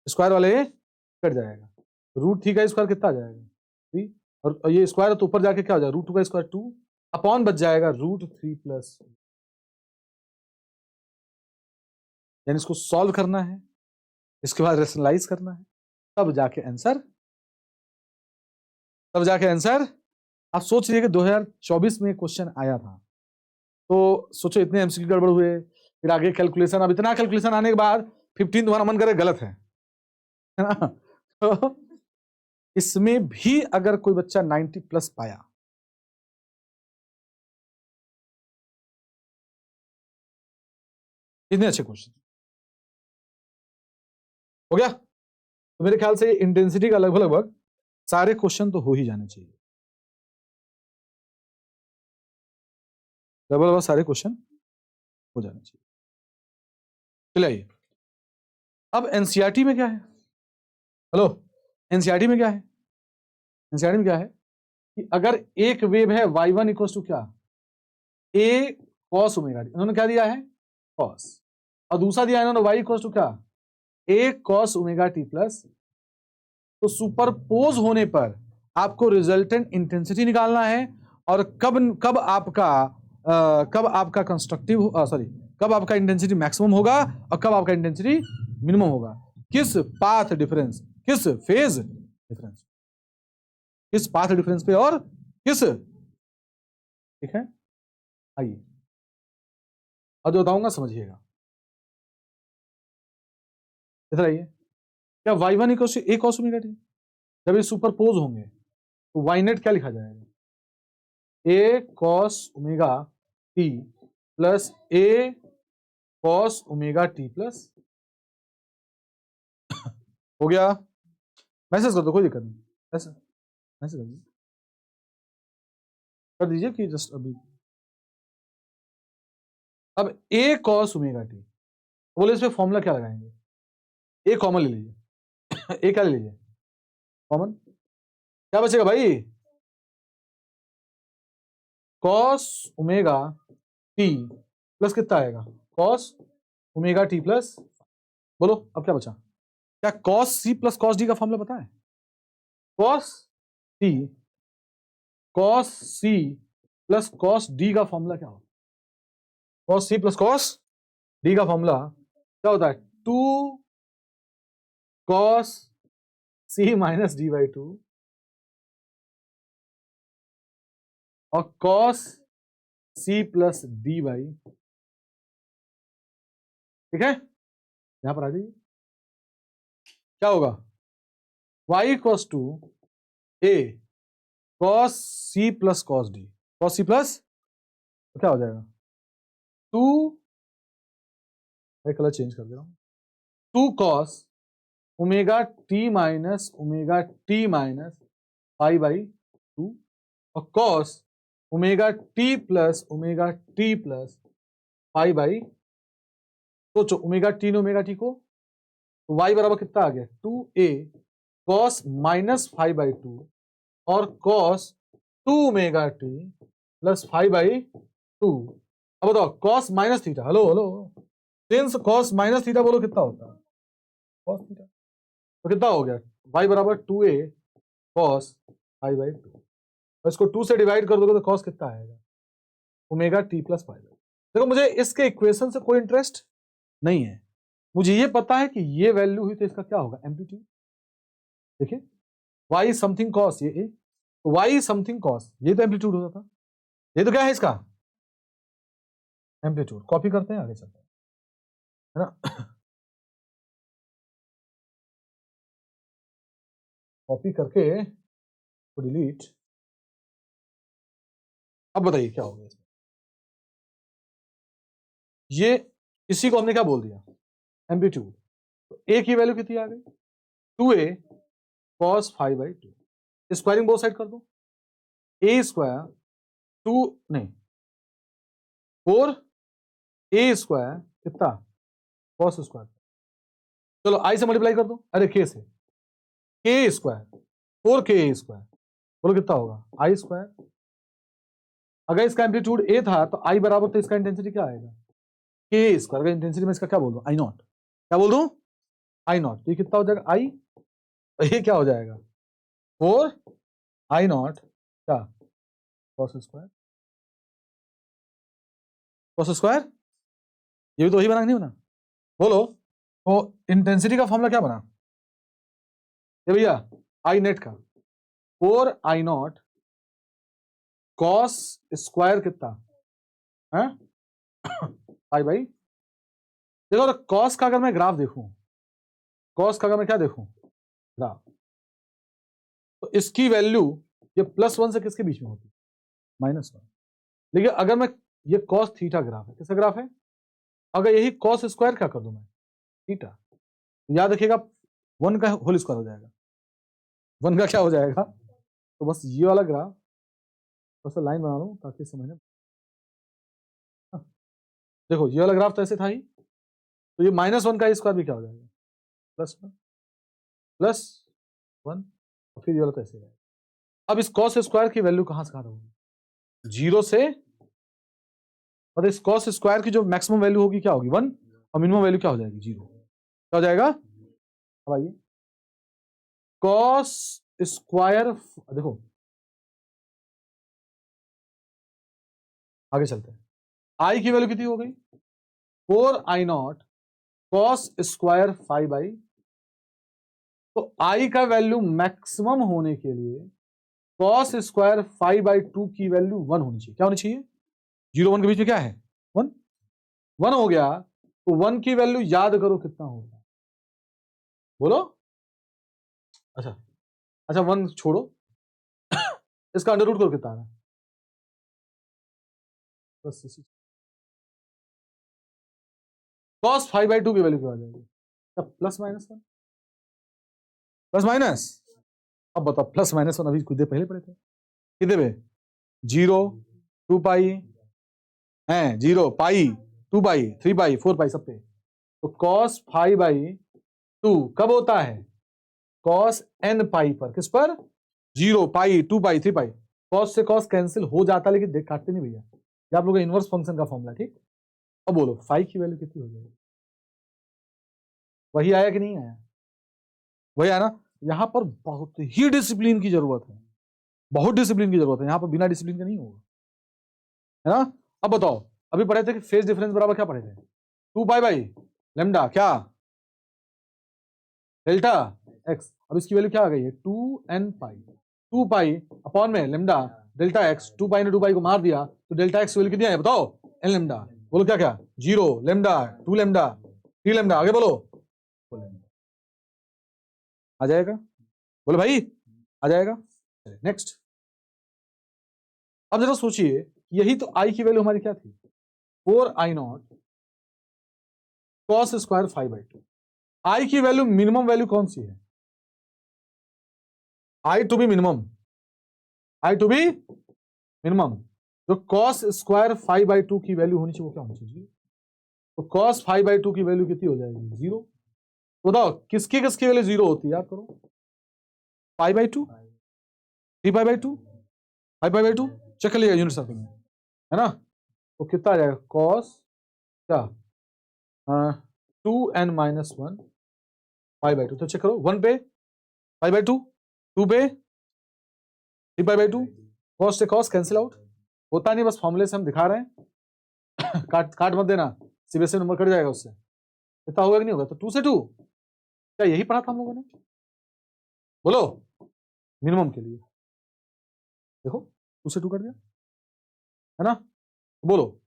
स्क्वायर वाले कट जाएगा, √3 का स्क्वायर कितना आ जाएगा 3, और ये स्क्वायर तो ऊपर जाके क्या हो जाएगा √2 का स्क्वायर 2, अपॉन बच जाएगा √3 +, यानी इसको सॉल्व करना है, इसके बाद रेशनलाइज करना है, तब जाके आंसर, आप सोच रहिए कि 2024 में क्वेश्चन आया था, तो सोचो इतने एमसीक्यू गड़बड़ हुए, फिर आगे कैलकुलेशन, अब इतना कैलकुलेशन आने के बाद 15 तुम्हारा मन करे गलत है ना, तो इसमें भी अगर कोई बच्चा 90+ पाया, इतने अच्छे क्वेश्चन हो गया, तो मेरे ख्याल से इंटेंसिटी का लगभग सारे क्वेश्चन तो हो ही जाने चाहिए, लगभग सारे क्वेश्चन हो जाने चाहिए। चलिए अब एनसीईआरटी में क्या है, हेलो, एनसीईआरटी में क्या है, एनसीईआरटी में क्या है कि अगर एक वेव है y1 = क्या, a cos ω t, इन्होंने क्या दिया है cos, और दूसरा दिया इन्होंने y = क्या, a cos ω t प्लस, तो सुपरपोज होने पर आपको रिजल्टेंट इंटेंसिटी निकालना है, और कब आपका कंस्ट्रक्टिव सॉरी कब आपका इंटेंसिटी मैक्सिमम होगा और कब आपका इंटेंसिटी मिनिमम होगा, किस पाथ डिफरेंस, किस फेज डिफरेंस, किस पाथ डिफरेंस पे और किस, ठीक है, आइए और जो बताऊंगा समझिएगा, इधर आइए, क्या y1 = a cos ω t, जब ये सुपरपोज होंगे तो y नेट क्या लिखा जाएगा, a cos ω t plus a cos ω t plus, हो गया, मैसेज कर दो कोई दिक्कत नहीं, ऐसा मैसेज कर दीजिए कि जस्ट अभी, अब a cos ω t, बोले इस पे फॉर्मूला क्या लगाएंगे, a कॉमन ले लीजिए a क्या ले लीजिए कॉमन, क्या बचेगा भाई, cos ω t प्लस कितना आएगा, cos ω t प्लस, बोलो अब क्या बचा, क्या cos c plus cos d का फॉर्मूला पता है, cos c plus cos d का फॉर्मूला क्या होता है, cos c plus cos d का फॉर्मूला क्या होता है, 2 cos c minus d by 2 और cos c plus d by, ठीक है, यहां पर आ जाइए, क्या होगा y equals to a cos c plus cos d, cos c plus, तो क्या हो जाएगा 2, मैं कलर चेंज कर दे रहा हूं, 2 cos omega t minus pi by 2 और cos omega t plus pi by, सोचो ओमेगा टी ने ओमेगा टी को, तो y बराबर कितना आ गया 2a cos -5/2 और cos 2 ओमेगा टी प्लस 5/2, अब बताओ cos minus theta, hello hello since cos minus theta बोलो कितना होता है cos थीटा, तो कितना हो गया y बराबर 2a cos 5/2, और इसको 2 से डिवाइड कर दोगे तो cos कितना आएगा ओमेगा टी प्लस 5। देखो मुझे इसके इक्वेशन से कोई इंटरेस्ट नहीं है, मुझे ये पता है कि ये वैल्यू हुई तो इसका क्या होगा एम्पलीट्यूड, देखिए y समथिंग cos, ये तो y समथिंग cos, ये तो एम्पलीट्यूड होता था, ये तो क्या है इसका एम्पलीट्यूड, कॉपी करते हैं आगे चलते हैं, है ना, कॉपी करके तो डिलीट, अब बताइए क्या होगा इसमें, ये इसी को हमने क्या बोल दिया एम्पलीट्यूड, तो a की वैल्यू कितनी आ गई 2a cos 5/2, squaring both side कर दो, a स्क्वायर 2 नहीं 4 a स्क्वायर कितना cos स्क्वायर चलो आई से मल्टीप्लाई कर दो, अरे के से, के स्क्वायर 4k स्क्वायर, बोलो कितना होगा आई स्क्वायर। अगर इसका एम्पलीट्यूड ए था तो आई बराबर तो इसका इंटेंसिटी क्या आएगा के स्क्वायर। अगर इंटेंसिटी में इसका क्या बोल दूं आई नॉट, क्या बोल दूं आई नॉट, तो ये कितना हो जाएगा आई, ये क्या हो जाएगा 4 आई नॉट क्या कॉस स्क्वायर, कॉस स्क्वायर, ये भी तो वही बना नहीं बना, बोलो। तो इंटेंसिटी का फॉर्मूला क्या बना ये भैया, आई नेट का 4 आई नॉट कॉस स्क्वायर कितना है आई भाई। देखो कॉस का अगर मैं ग्राफ देखूं, कॉस का अगर मैं क्या देखूं ग्राफ, तो इसकी वैल्यू ये +1 से किसके बीच में होती है -1। लेकिन अगर मैं ये कॉस थीटा ग्राफ है, किसका ग्राफ है, अगर यही कॉस स्क्वायर क्या कर दूं मैं थीटा, याद रखिएगा 1 का होल स्क्वायर हो जाएगा, 1 का क्या हो जाएगा, तो बस ये वाला ग्राफ बस लाइन बना लूं ताकि समझने। देखो ये वाला ग्राफ तो ऐसे था ही, तो ये -1 का स्क्वायर भी क्या हो जाएगा +1 +1, और फिर ये वाला तो ऐसे रहेगा। अब इस कॉस स्क्वायर की वैल्यू कहां से कहां होगी 0 से, और इस कॉस स्क्वायर की जो मैक्सिमम वैल्यू होगी क्या होगी 1, और मिनिमम वैल्यू क्या हो जाएगी 0, क्या हो जाएगा। अब आइए कॉस स्क्वायर, देखो आगे चलते हैं, आई की वैल्यू कितनी हो गई 4 आई नॉट कॉस स्क्वायर 5/, तो आई का वैल्यू मैक्सिमम होने के लिए कॉस स्क्वायर 5/2 की वैल्यू 1 होनी चाहिए, क्या होनी चाहिए 0 1 के बीच में क्या है 1, 1 हो गया, तो 1 की वैल्यू याद करो कितना होगा बोलो। अच्छा अच्छा 1 छोड़ो इसका अंडर रूट करो कितना आ रहा है कॉस 5/2 की वैल्यू क्या आ जाएगी, +-1 प्लस माइनस, अब बताओ +-1 अभी कुछ देर पहले पढ़े थे कितने पे 0 2 पाई है 0 पाई 2 पाई 3 पाई 4 पाई सब पे, तो कॉस 5/2 कब होता है कॉस n पाई पर, किस पर 0 पाई 2 पाई 3 पाई, कॉस से कॉस कैंसिल हो जाता लेकिन देख काटते नहीं भैया, ये आप लोगों का इनवर्स फंक्शन का फॉर्मूला ठीक। अब बोलो 5 की वैल्यू कितनी हो जाएगी, वही आया कि नहीं आया, वही आया ना। यहां पर बहुत ही डिसिप्लिन की जरूरत है, बहुत डिसिप्लिन की जरूरत है, यहां पर बिना डिसिप्लिन के नहीं होगा, है ना। अब बताओ अभी पढ़े थे कि फेज डिफरेंस बराबर क्या पढ़े थे 2 पाई बाई लेमडा क्या डेल्टा एक्स, अब इसकी वैल्यू क्या आ गई है 2n पाई 2 पाई अपॉन में लेमडा डेल्टा एक्स, 2 पाई ने 2 पाई को मार दिया तो डेल्टा एक्स की वैल्यू कितनी है बताओ n लेमडा, बोलो क्या क्या 0 लेमडा 2 लेमडा 3 लेमडा, आगे बोलो आ जाएगा, बोलो भाई आ जाएगा। नेक्स्ट, अब जरा सोचिए यही तो आई की वैल्यू हमारी क्या थी 4 I naught cos square 5/2, I की वैल्यू मिनिमम वैल्यू कौन सी है I to be minimum, I to be minimum, जो कॉस स्क्वायर 5/2 की वैल्यू होनी चाहिए वो क्या होनी चाहिए, तो कॉस 5/2 की वैल्यू कितनी हो जाएगी 0, तो बताओ किसकी किसकी वैल्यू 0 होती है याद करो 5/2 3/2 5/2 चेक कर लिया यूनिट सर्कल में, है ना, तो कितना आ जाएगा कॉस क्या 2n - 1 5/2, तो चेक करो 1 पे 5/2 2 पे 3/2, कॉस से कॉस कैंसिल आउट होता नहीं, बस फॉर्मूले से हम दिखा रहे हैं काट काट मत देना, सीबीएसई नंबर कट जाएगा उससे, इतना होगा कि नहीं होगा, तो 2 से 2 क्या यही पढ़ा था हम लोगों ने, बोलो मिनिमम के लिए देखो 2 से 2 कट गया, है ना, बोलो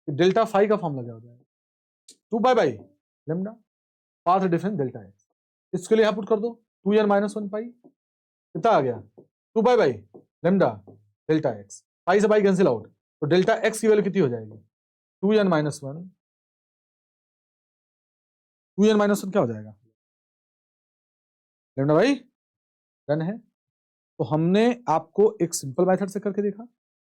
डेल्टा फाई का फॉर्मूला क्या हो जाएगा 2 pi by lambda path difference delta x, इसके लिए यहां पुट कर दो 2n - 1 पाई, कितना आ गया 2 pi by lambda delta X, pi से पाई कैंसिल आउट, तो डेल्टा एक्स की वैल्यू कितनी हो जाएगी 2n - 1 2n - 1 क्या हो जाएगा लेमडा भाई, डन है। तो हमने आपको एक सिंपल मेथड से करके देखा,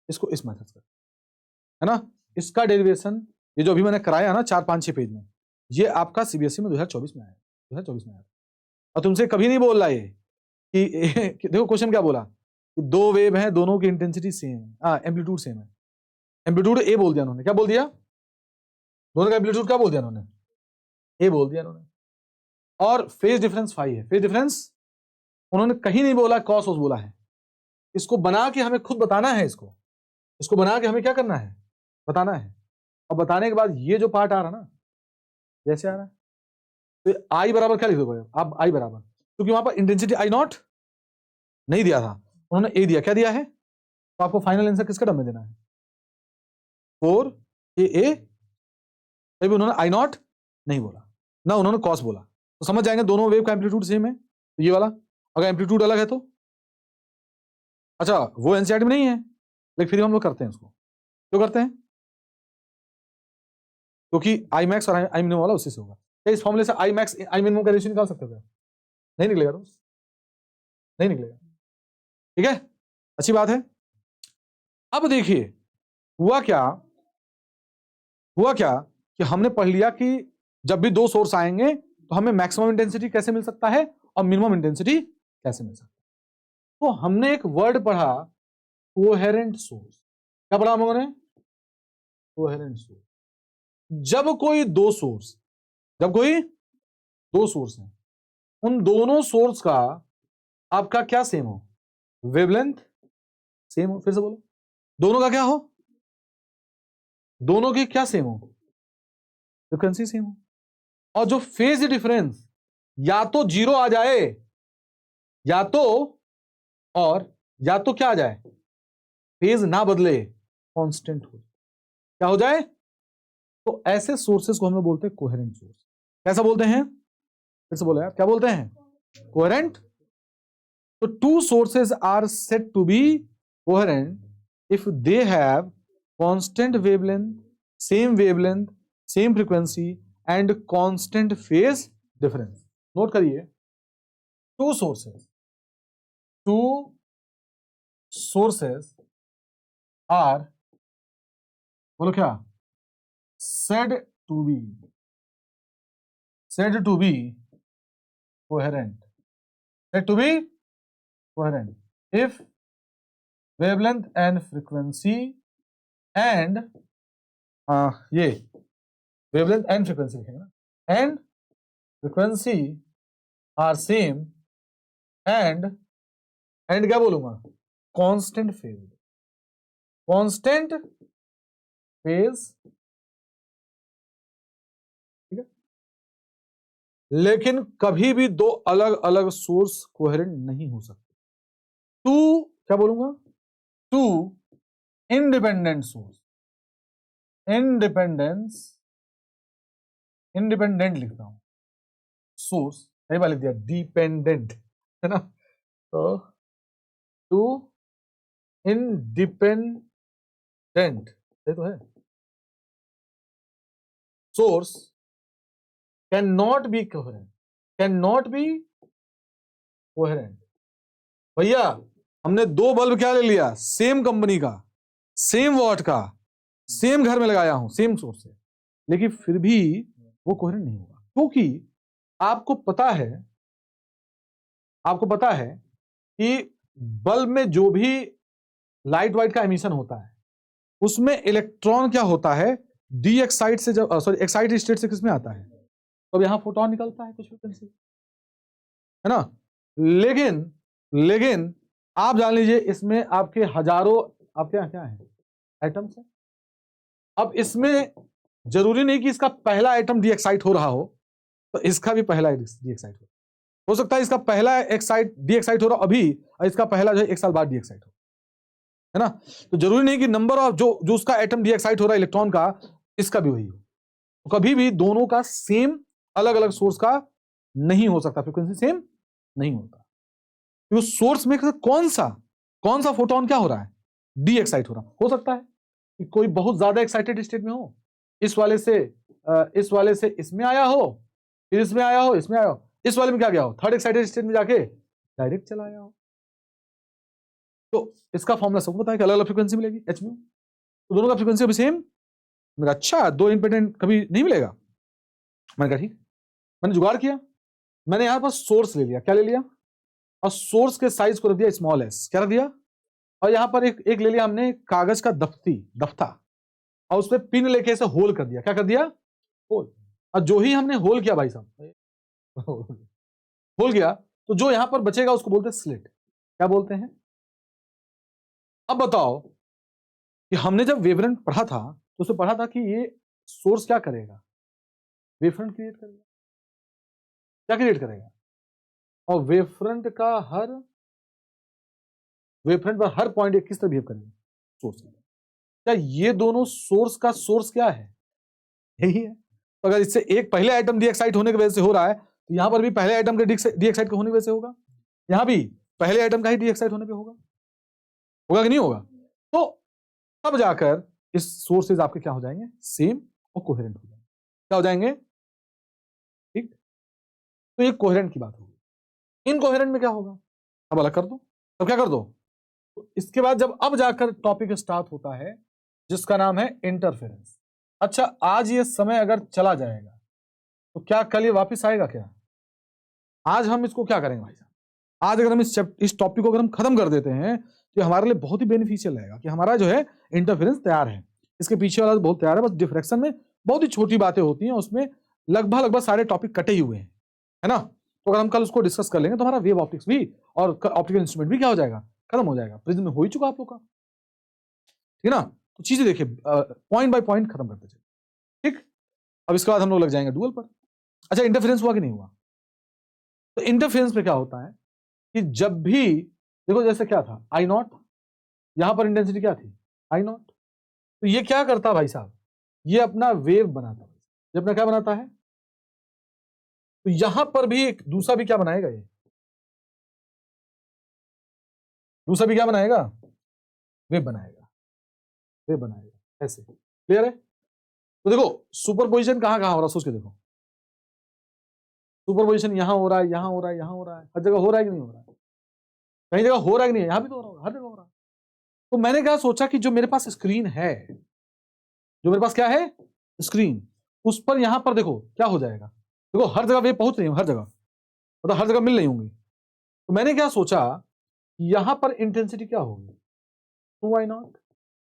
इसको इस मेथड से, है ना, इसका डेरिवेशन ये जो अभी मैंने कराया ना 4 5 6 पेज में, ये आपका सीबीएसई में 2024 में आया। 2024 में आया था। और तुमसे कभी नहीं बोल रहा ये कि देखो क्वेश्चन क्या बोला कि दो वेव हैं, दोनों की इंटेंसिटी सेम है, एम्पलीट्यूड सेम है। एम्पलीट्यूड ए बोल दिया उन्होंने, क्या बोल दिया, दोनों का एम्पलीट्यूड क्या बोल दिया उन्होंने, ए बोल दिया उन्होंने। और फेज डिफरेंस 5 है। फेज डिफरेंस उन्होंने कहीं नहीं बोला कॉस वॉस बोला है। इसको बना के हमें खुद बताना है, इसको बना के हमें क्या करना है, बताना है। और बताने के बाद ये जो पार्ट आ रहा ना, जैसे आ रहा है, तो आई बराबर क्या लिख दोगे आप, आई बराबर, क्योंकि वहां पर इंटेंसिटी आई नॉट नहीं दिया था, उन्होंने ए दिया। क्या दिया है, तो आपको फाइनल आंसर किसके टर्म में देना है, 4 ए। तभी उन्होंने आई नॉट नहीं बोला ना, उन्होंने कॉस बोला, तो समझ जाएंगे दोनों वेव का एम्पलीट्यूड सेम है। तो ये वाला अगर एम्पलीट्यूड अलग है तो अच्छा वो एनसीईआरटी में नहीं है, लेकिन फिर हम लोग करते हैं उसको। क्यों करते हैं, क्योंकि आई मैक्स और आई मिनिमम वाला उसी से होगा। क्या इस फॉर्मूले से आई मैक्स आई मिनिमम का रेशियो निकाल सकते हो क्या, नहीं निकलेगा, तो नहीं निकलेगा। ठीक है, अच्छी बात है। अब देखिए हुआ क्या कि हमने पढ़ लिया कि जब भी दो सोर्स आएंगे तो हमें मैक्सिमम इंटेंसिटी कैसे मिल सकता है और मिनिमम इंटेंसिटी कैसे मिल सकता है। तो हमने एक वर्ड पढ़ा कोहेरेंट सोर्स। क्या पढ़ा हम लोगों ने, कोहेरेंट सोर्स। जब कोई दो सोर्स है, उन दोनों सोर्स का आपका क्या सेम हो, वेवलेंथ सेम हो। फिर से बोलो, दोनों का क्या हो, दोनों की क्या सेम हो, फ्रीक्वेंसी सेम हो। और जो फेज डिफरेंस या तो 0 आ जाए या तो क्या आ जाए, फेज ना बदले, कांस्टेंट हो, क्या हो जाए। तो ऐसे सोर्सेस को हम लोग बोलते हैं कोहेरेंट सोर्स। कैसा बोलते हैं, फिर से बोले आप, क्या बोलते हैं, कोहेरेंट। तो two sources are said to be coherent if they have constant wavelength, same frequency and constant phase difference. Note करिए, टू सोर्सेस आर, बोलो क्या, said to be coherent if wavelength and frequency and ये wavelength and frequency लिखेंगे ना, and frequency are same and क्या बोलूंगा, constant phase ठीक है। लेकिन कभी भी दो अलग अलग सोर्स कोहेरेंट नहीं हो सकते। टू क्या बोलूंगा, टू इंडिपेंडेंट सोर्स, इंडिपेंडेंट लिखता हूं, सोर्स कई बार लिख दिया डिपेंडेंट, है ना। तो टू इंडिपेंडेंट ये तो है source can not be coherent. भैया हमने दो बल्ब क्या ले लिया, सेम कंपनी का, सेम वॉट का, सेम घर में लगाया हूं, सेम सोर्स से, लेकिन फिर भी वो कोहेरेंट नहीं होगा, क्योंकि आपको पता है कि बल्ब में जो भी लाइट वाइट का एमिशन होता है उसमें इलेक्ट्रॉन क्या होता है, डी एक्साइट से, जब सॉरी एक्साइट स्टेट से किसमें आता है, तो यहां फोटोन निकलता है कुछ फ्रीक्वेंसी, है ना। लेकिन आप जान लीजिए इसमें आपके हजारों आपके यहाँ क्या है, एटम्स है। अब इसमें जरूरी नहीं कि इसका पहला एटम डी एक्साइट हो रहा हो, तो इसका भी पहला डी एक्साइट हो सकता है इसका पहला डी एक्साइट हो रहा अभी और इसका पहला जो है 1 साल बाद डी एक्साइट हो, है ना। तो जरूरी नहीं कि नंबर ऑफ जो उसका एटम डी एक्साइट हो रहा है इलेक्ट्रॉन का, इसका भी वही हो। तो कभी भी दोनों का सेम अलग अलग सोर्स का नहीं हो सकता, फ्रीक्वेंसी सेम नहीं होता। तो सोर्स में कौन सा फोटोन क्या हो रहा है, डी एक्साइट हो सकता है कि कोई बहुत ज्यादा एक्साइटेड स्टेट में हो, इस वाले से इसमें आया हो, फिर इसमें आया हो, इस वाले में क्या गया हो, थर्ड एक्साइटेड स्टेट में जाके डायरेक्ट चला आया हो। तो इसका फॉर्मूला सबको पता है कि अलग अलग फ्रीक्वेंसी मिलेगी एच में, तो दोनों का फ्रीक्वेंसी अभी सेम। मैंने कहा अच्छा दो इंडिपेंडेंट कभी नहीं मिलेगा, मैंने कहा ठीक, मैंने जुगाड़ किया, मैंने यहां पर सोर्स ले लिया, क्या ले लिया, और सोर्स के साइज को रख दिया स्मॉल एस, क्या रख दिया, और यहां पर एक ले लिया हमने कागज का दफ्ता, और उसपे पिन लेके ऐसे होल कर दिया, क्या कर दिया, होल। और जो ही हमने होल किया भाई साहब, होल किया, तो जो यहां पर बचेगा उसको बोलते हैं स्लिट, क्या बोलते हैं। अब बताओ कि हमने जब वेवफ्रंट पढ़ा था तो उसमें पढ़ा था कि ये सोर्स क्या करेगा, वेवफ्रंट क्रिएट करेगा, क्या क्रिएट करेगा, और वेवफ्रंट पर हर पॉइंट एक किस तरह बिहेव करेगा, सोर्स। क्या ये दोनों सोर्स का सोर्स क्या है, यही है। तो अगर इससे एक पहले आइटम डीएक्साइट होने की वजह से हो रहा है, तो यहां पर भी पहले आइटम के डीएक्साइट होने की वजह से होगा, यहां भी पहले आइटम का ही डीएक्साइट होने पे होगा कि नहीं होगा। तो तब जाकर इस सोर्सेज आपके क्या हो जाएंगे, सेम और कोहेरेंट हो जाएंगे, क्या हो जाएंगे, ठीक। तो ये कोहेरेंट की बात होगी। इनकोहेरेंट में क्या होगा, अब अलग कर दो, अब क्या कर दो। तो इसके बाद जब अब जाकर टॉपिक स्टार्ट होता है जिसका नाम है इंटरफेरेंस। अच्छा, आज ये समय अगर चला जाएगा तो क्या कल ये वापस आएगा क्या, आज हम इसको क्या करेंगे भाई साहब, आज अगर हम इस टॉपिक को अगर हम खत्म कर देते हैं तो हमारे लिए बहुत ही बेनिफिशियल रहेगा कि हमारा जो है इंटरफेरेंस तैयार है, इसके पीछे वाला बहुत तैयार है, बस डिफ्रैक्शन में बहुत ही छोटी बातें होती हैं, उसमें लगभग सारे टॉपिक कटे ही हुए हैं, है ना। तो अगर हम कल उसको डिस्कस कर लेंगे तो हमारा वेव ऑप्टिक्स भी और ऑप्टिकल इंस्ट्रूमेंट भी क्या हो जाएगा, खत्म हो जाएगा। प्रिज्म में हो ही चुका आप लोग का, ठीक है ना। तो चीजें देखिए पॉइंट बाय पॉइंट खत्म करते चले, ठीक। अब इसके बाद हम लोग लग जाएंगे डुअल पर। अच्छा, इंटरफेरेंस हुआ कि नहीं हुआ। तो इंटरफेरेंस में क्या होता है कि जब भी देखो, जैसे क्या था आई नॉट, यहां पर इंटेंसिटी क्या थी, आई नॉट। तो ये क्या करता भाई साहब, ये अपना वेव बनाता है, ये अपना क्या बनाता है। तो यहां पर भी एक दूसरा भी क्या बनाएगा, ये दूसरा भी क्या बनाएगा, वेव बनाएगा, वेव बनाएगा, ऐसे क्लियर है। तो देखो सुपरपोजिशन कहां कहां हो रहा है, सोच के देखो, सुपरपोजिशन यहां हो रहा है, यहां हो रहा है, यहां हो रहा है, हर जगह हो रहा है कि नहीं हो रहा है, कहीं जगह हो रहा है कि नहीं है, यहां भी तो हो रहा होगा, हर जगह हो रहा है। तो मैंने क्या सोचा कि जो मेरे पास स्क्रीन है, जो मेरे पास क्या है स्क्रीन, उस पर यहां पर देखो क्या हो जाएगा, देखो हर जगह वेव पहुंच रही है, हर जगह मतलब हर जगह मिल रही होंगी। तो मैंने क्या सोचा, यहां पर इंटेंसिटी क्या होगी, 2I0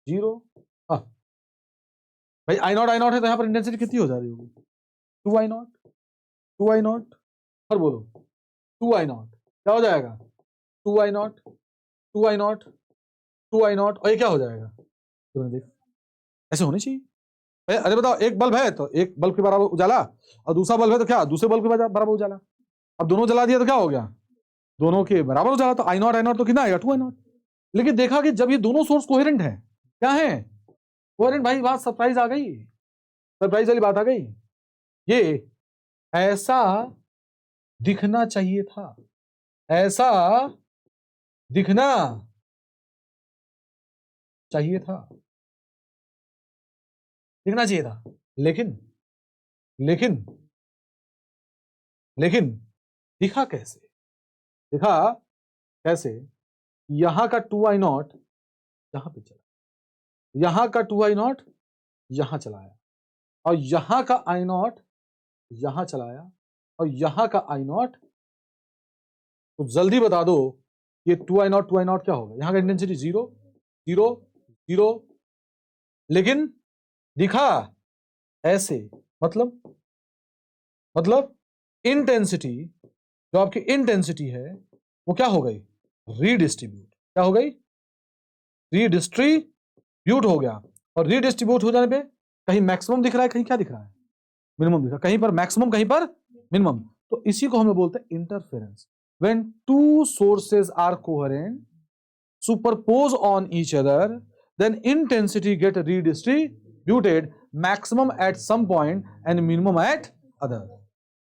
जीरो, हाँ भाई आई नॉट है तो यहां पर इंटेंसिटी कितनी हो जा रही होगी, 2I0 और बोलो 2I0 क्या हो जाएगा, 2I0 2I0 2I0 और ये क्या हो जाएगा, तो देख ऐसे होनी चाहिए। अरे बताओ, एक बल्ब है तो एक बल्ब के बराबर उजाला, और दूसरा बल्ब है तो क्या दूसरे बल्ब के बराबर उजाला। अब दोनों जला दिया तो क्या हो गया, दोनों के बराबर उजाला। तो आई नॉट तो कितना आएगा, 2I0। लेकिन देखा कि जब ये दोनों सोर्स कोहेरेंट है, क्या है कोहेरेंट, भाई बात सरप्राइज आ गई, सरप्राइज वाली बात आ गई। ये ऐसा दिखना चाहिए था, ऐसा दिखना चाहिए था, दिखना चाहिए था, लेकिन लेकिन लेकिन दिखा कैसे, दिखा कैसे, यहां का 2I0 यहां पे चला, यहां का 2I0 यहां चलाया, और यहां का I0 यहां चलाया, और यहां का I0, तो जल्दी बता दो ये 2I0 क्या होगा, यहां का इंटेंसिटी 0 0 0, लेकिन दिखा ऐसे, मतलब इंटेंसिटी, जो आपकी इंटेंसिटी है वो क्या हो गई, रीडिस्ट्रीब्यूट, क्या हो गई, रीडिस्ट्रीब्यूट हो गया। और रीडिस्ट्रीब्यूट हो जाने पे कहीं मैक्सिमम दिख रहा है, कहीं क्या दिख रहा है, मिनिमम दिख रहा है, कहीं पर मैक्सिमम कहीं पर मिनिमम। तो इसी को हम बोलते हैं interference. When two sources are coherent superpose on each other, then intensity get redistributed, maximum at some point and minimum at other।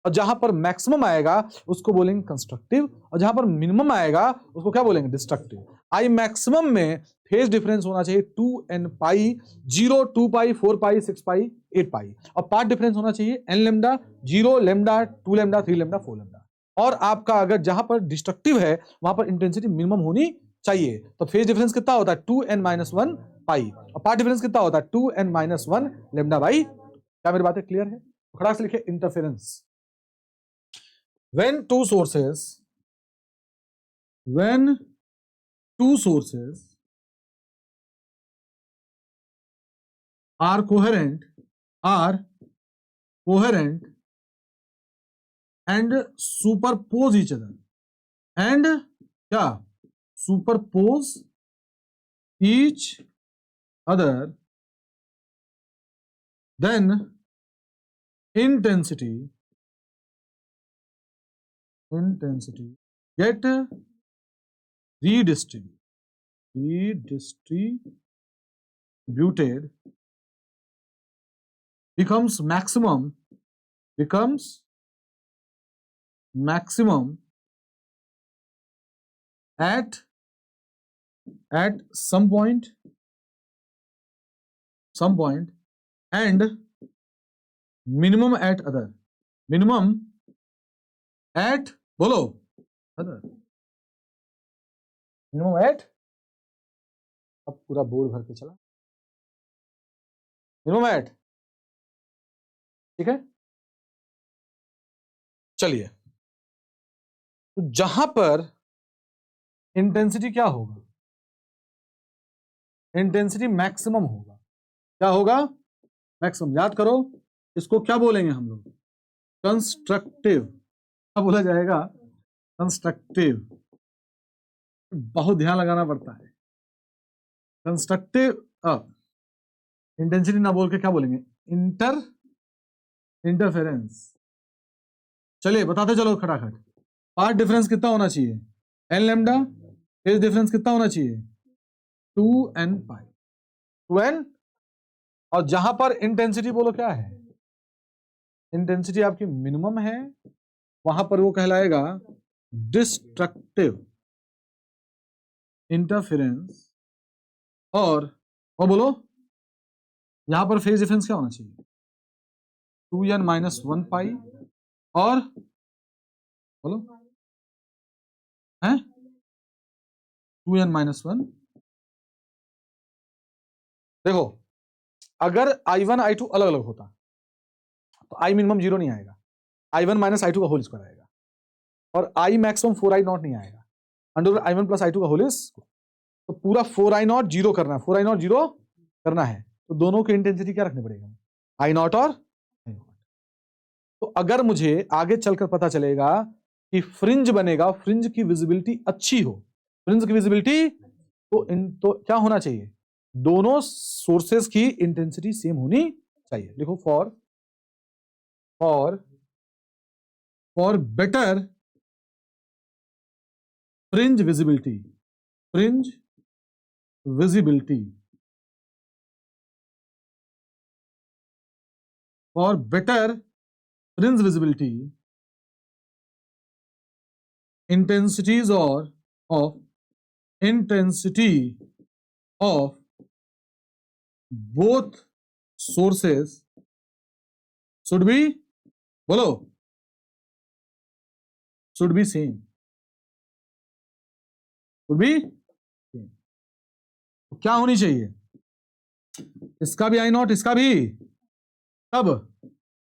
और जहां पर मैक्सिमम आएगा उसको बोलेंगे कंस्ट्रक्टिव, और जहां पर मिनिमम आएगा उसको क्या बोलेंगे, डिस्ट्रक्टिव। आई मैक्सिमम में फेज डिफरेंस होना चाहिए 2n पाई, 0 2 पाई 4 पाई 6 पाई 8 पाई, और पार्ट डिफरेंस होना चाहिए n lambda, 0 lambda 2 lambda 3 lambda 4 lambda. और आपका अगर जहां पर डिस्ट्रक्टिव है वहां पर इंटेंसिटी मिनिमम होनी चाहिए। तो फेज डिफरेंस कितना होता है 2n-1 पाई, और पार्ट डिफरेंस कितना होता है 2n-1 लेमडा बाई। क्या मेरी बातें क्लियर है, खड़ा से लिखे interference. when two sources are coherent and superpose each other and क्या superpose each other, then intensity get redistributed becomes maximum at some point and minimum at other बोलो other minimum at, अब पूरा board भर के चला, minimum at, ठीक है। चलिए, तो जहां पर इंटेंसिटी क्या होगा, इंटेंसिटी मैक्सिमम होगा, क्या होगा, मैक्सिमम। याद करो इसको क्या बोलेंगे हम लोग, कंस्ट्रक्टिव, क्या बोला जाएगा, कंस्ट्रक्टिव। बहुत ध्यान लगाना पड़ता है, कंस्ट्रक्टिव। इंटेंसिटी ना बोल के क्या बोलेंगे, इंटरफेरेंस। चलिए बताते चलो खटाखट। पाथ डिफरेंस कितना होना चाहिए, एन लैम्डा। फेज डिफरेंस कितना होना चाहिए, 2n पाई, 2n। और जहां पर इंटेंसिटी बोलो क्या है, इंटेंसिटी आपकी मिनिमम है, वहां पर वो कहलाएगा डिस्ट्रक्टिव इंटरफेरेंस। और बोलो यहां पर फेज डिफरेंस क्या होना चाहिए, 2n-1 पाई। और बोलो है 2n-1। देखो अगर I1 I2 अलग अलग होता तो I मिनिमम 0 नहीं आएगा, I1 - I2 का होल स्क्वायर आएगा, और I मैक्सिमम 4I0 नहीं आएगा, अंडर I1 + I2 का होल स्क्वायर। तो पूरा 4I0 0 करना है, 4I0 0 करना है, तो दोनों की इंटेंसिटी क्या रखनी पड़ेगा, I0 और I0। तो अगर मुझे आगे चलकर पता चलेगा कि फ्रिंज बनेगा, फ्रिंज की विजिबिलिटी अच्छी हो, फ्रिंज की विजिबिलिटी तो क्या होना चाहिए, दोनों सोर्सेस की इंटेंसिटी सेम होनी चाहिए। लिखो for better fringe visibility, for better fringe visibility, intensity of both sources should be, बोलो, should be same, क्या होनी चाहिए, इसका भी I0 इसका भी, तब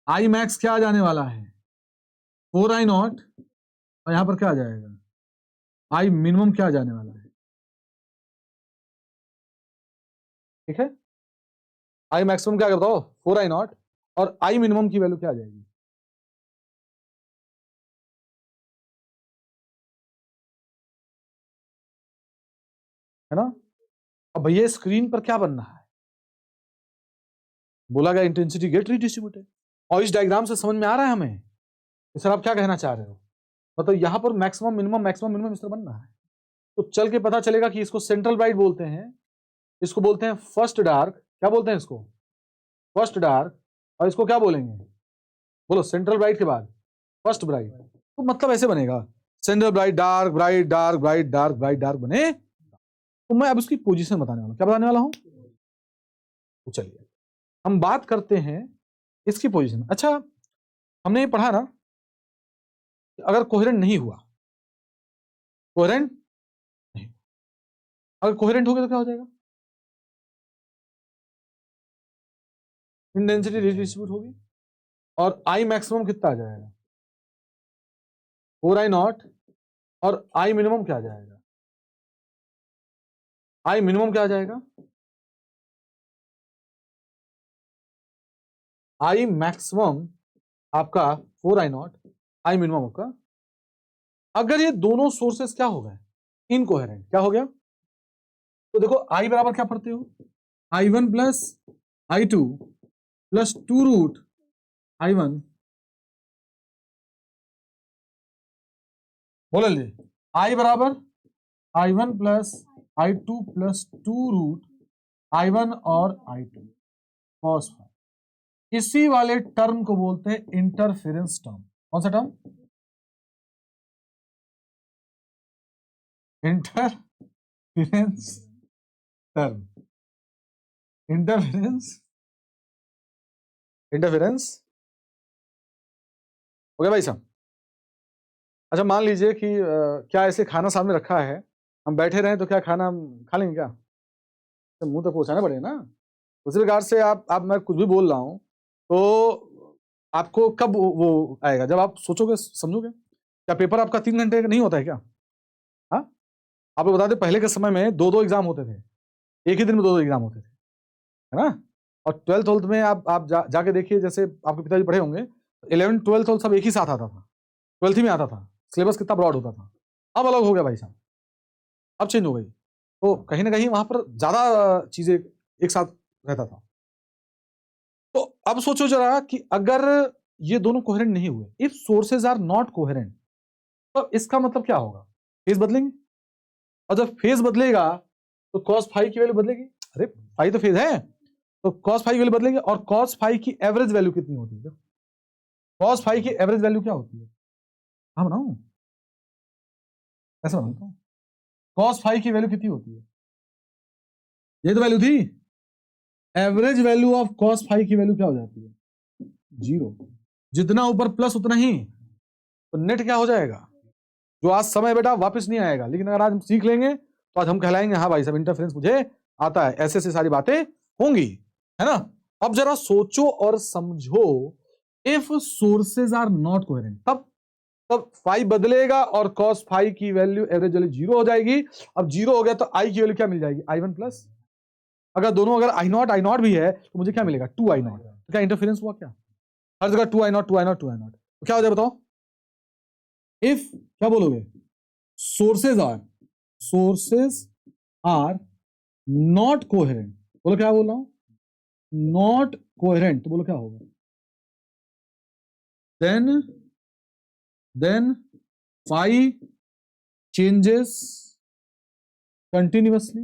I मैक्स क्या आ जाने वाला है, 4I0, और यहां पर क्या आ जाएगा, I मिनिमम क्या आ जाने वाला है, ठीक है। I मैक्सिमम क्या करता हो 4I0, और I मिनिमम की वैल्यू क्या आ जाएगी, है ना। अब भैया स्क्रीन पर क्या बन रहा है, बोला गया इंटेंसिटी गेट रीडिस्ट्रीब्यूटेड, और इस डायग्राम से समझ में आ रहा है हमें सर आप क्या कहना चाह रहे हो, मतलब यहां पर मैक्सिमम मिनिमम इस तरह बन रहा है। तो चल के पता चलेगा कि इसको सेंट्रल ब्राइट बोलते हैं, इसको बोलते हैं फर्स्ट डार्क, क्या बोलते हैं इसको, फर्स्ट डार्क, और इसको क्या बोलेंगे, बोलो सेंट्रल ब्राइट के बाद फर्स्ट ब्राइट। तो मतलब ऐसे बनेगा, central bright dark bright dark bright dark bright dark बने। तो मैं अब उसकी पोजीशन बताने वाला हूं, क्या बताने वाला हूं, तो चलिए हम बात करते हैं इसकी पोजीशन। अच्छा हमने ये पढ़ा ना, अगर कोहेरेंट नहीं हुआ, कोहेरेंट नहीं, अगर कोहेरेंट हो गया तो क्या हो जाएगा, इंटेंसिटी डिस्ट्रीब्यूट होगी, और आई मैक्सिमम कितना आ जाएगा, 4i0 और आई मिनिमम क्या आ जाएगा, आई मिनिमम क्या आ जाएगा, आई मैक्सिमम आपका 4i0, आई मिनिमम आपका। अगर ये दोनों सोर्सेस क्या हो गए, इनकोहेरेंट, क्या हो गया, तो देखो आई बराबर क्या पढ़ते हो, i1 plus i2 plus 2 root i1, बोले लीजिए आई बराबर i1 plus i2 plus 2 root i1 और i2 कॉस फाई। इसी वाले टर्म को बोलते हैं इंटरफेरेंस टर्म। कौन सा term, interference term, interference, interference हो गया भाई साहब। अच्छा मान लीजिए कि क्या ऐसे खाना सामने रखा है, हम बैठे रहे तो क्या खाना हम खा लेंगे क्या, तो मुंह तक पहुंचाना पड़ेगा ना। उसी प्रकार से आप मैं कुछ भी बोल रहा हूं तो आपको कब वो आएगा, जब आप सोचोगे समझोगे। क्या पेपर आपका 3 घंटे का नहीं होता है क्या, हाँ, आपको बता दें पहले के समय में 2-2 एग्जाम होते थे, एक ही दिन में 2-2 एग्जाम होते थे, है ना। और 12th में आप जाके देखिए, जैसे आपके पिताजी पढ़े होंगे, 11th 12th सब एक ही साथ आता था, 12th ही में आता था, सिलेबस कितना ब्रॉड होता था। अब अलग हो गया भाई साहब, अब चेंज हो गई, तो कहीं ना कहीं वहां पर ज्यादा चीजें एक साथ रहता था। तो अब सोचो जरा कि अगर ये दोनों कोहेरेंट नहीं हुए, if sources are not coherent, तो इसका मतलब क्या होगा, फेज बदलेंगे, और जब फेज बदलेगा तो कॉस फाई की वैल्यू बदलेगी। अरे फाई तो फेज है, तो कॉस फाई की वैल्यू बदलेगी, और कॉस फाई की एवरेज वैल्यू कितनी होती है, कॉस फाई की एवरेज वैल्यू क्या होती है, हाँ बनाऊ, ऐसा बनाता हूं, कॉस फाई की वैल्यू कितनी होती है, ये तो वैल्यू थी, average value of cos phi की वैल्यू क्या हो जाती है, 0। जितना ऊपर प्लस उतना ही, तो नेट क्या हो जाएगा, जो आज समय बेटा वापस नहीं आएगा, लेकिन अगर आज हम सीख लेंगे तो आज हम कहलाएंगे हाँ भाई सब इंटरफेरेंस मुझे आता है, ऐसे ऐसे सारी बातें होंगी, है ना। अब जरा सोचो और समझो, if sources are not coherent, तब फाई बदलेगा और कॉस फाई की वैल्यू एवरेज वैल्यू 0 हो जाएगी। अब 0 हो गया तो आई की वैल्यू क्या मिल जाएगी, i1 प्लस, अगर दोनों अगर i0 भी है तो मुझे क्या मिलेगा 2i0, तो क्या इंटरफेरेंस हुआ क्या, हर जगह 2i0 तो क्या हो जाए बताओ, इफ क्या बोलोगे, सोर्सेज आर नॉट कोहेरेंट, बोलो क्या बोल रहा हूं, नॉट कोहेरेंट, तो बोलो क्या होगा, then phi changes continuously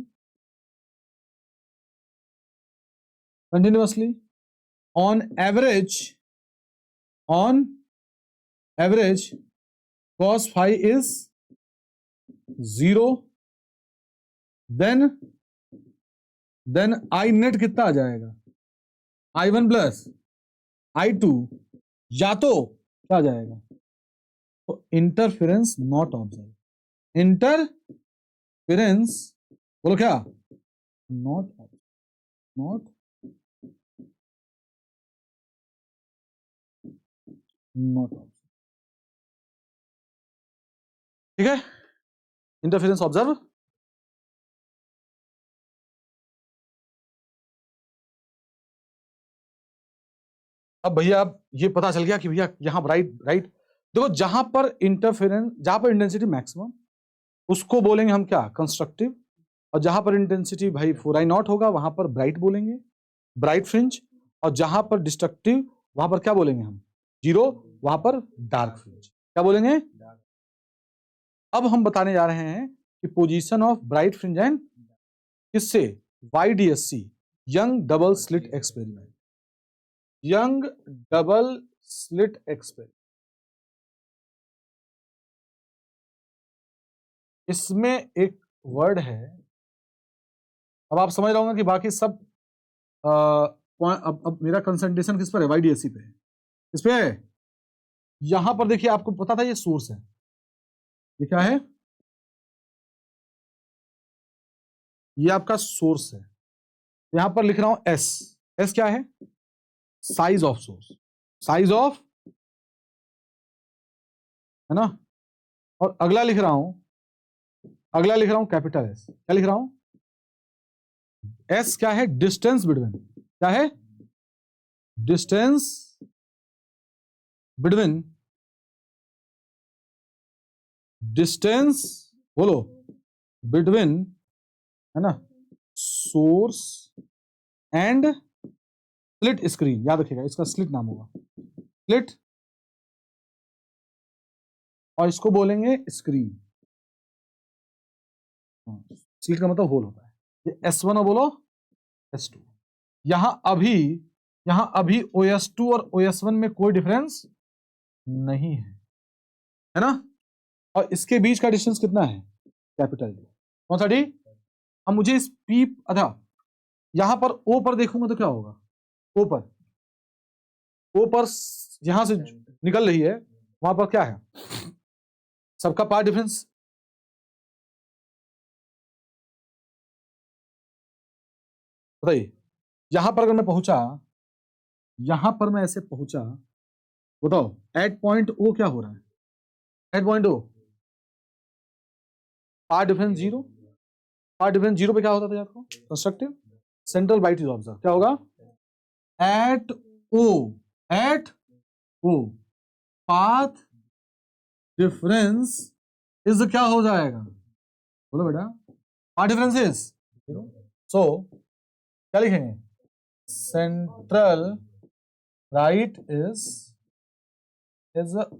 on average cos phi is 0, then I net कितना आ जाएगा, i1 प्लस i2, या तो क्या आ जाएगा, तो इंटरफेरेंस नॉट ऑब्जर्व, इंटरफेरेंस बोलो क्या, नॉट ऑब्जर्व, नॉट ऑब्जर्व, ठीक है, इंटरफेरेंस ऑब्जर्व। अब भैया अब ये पता चल गया कि भैया यहां राइट देखो, जहां पर इंटरफेरेंस, जहां पर इंटेंसिटी मैक्सिमम, उसको बोलेंगे हम क्या, कंस्ट्रक्टिव, और जहां पर इंटेंसिटी भाई 4i0 होगा वहां पर ब्राइट बोलेंगे, ब्राइट फ्रिंज, और जहां पर डिस्ट्रक्टिव वहां पर क्या बोलेंगे हम, 0, वहां पर डार्क फ्रिंज, क्या बोलेंगे। अब हम बताने जा रहे हैं कि position of bright fringe and किससे, YDSC, young double slit experiment, young double slit experiment. इसमें एक वर्ड है, अब आप समझ रहे होंगे कि बाकी सब अब मेरा कंसंट्रेशन किस पर है, YDSC पे, इस पे है। यहां पर देखिए आपको पता था ये सोर्स है, ये क्या है, ये आपका सोर्स है, यहां पर लिख रहा हूं एस क्या है, size of source, size of, है ना, और अगला लिख रहा हूं कैपिटल एस। क्या लिख रहा हूं? एस क्या है? Distance between. क्या है? डिस्टेंस बिटवीन, डिस्टेंस बोलो, बिटवीन, है ना, सोर्स एंड स्प्लिट स्क्रीन। याद रखिएगा, इसका स्प्लिट नाम होगा, स्प्लिट, और इसको बोलेंगे स्क्रीन। स्प्लिट का मतलब होल होता है। ये S1 और बोलो S2। यहां अभी OS2 और OS1 में कोई डिफरेंस नहीं है ना? और इसके बीच का डिस्टेंस कितना है? Capital D. कौन सा डी? अब मुझे इस पी, अच्छा यहां पर ओ पर देखूंगा तो क्या होगा? ओ पर यहां से निकल रही है, वहां पर क्या है? सबका पाथ डिफरेंस। बताइए, यहां पर अगर मैं पहुंचा, यहां पर मैं ऐसे पहुंचा, बताओ एट पॉइंट ओ क्या हो रहा है? At point O path difference zero. Path difference zero पे क्या होता था आपको? Constructive central bright is observe. क्या होगा? At O path difference is क्या हो जाएगा? बोलो बेटा, path difference is zero. So क्या लिखेंगे? सेंट्रल राइट इज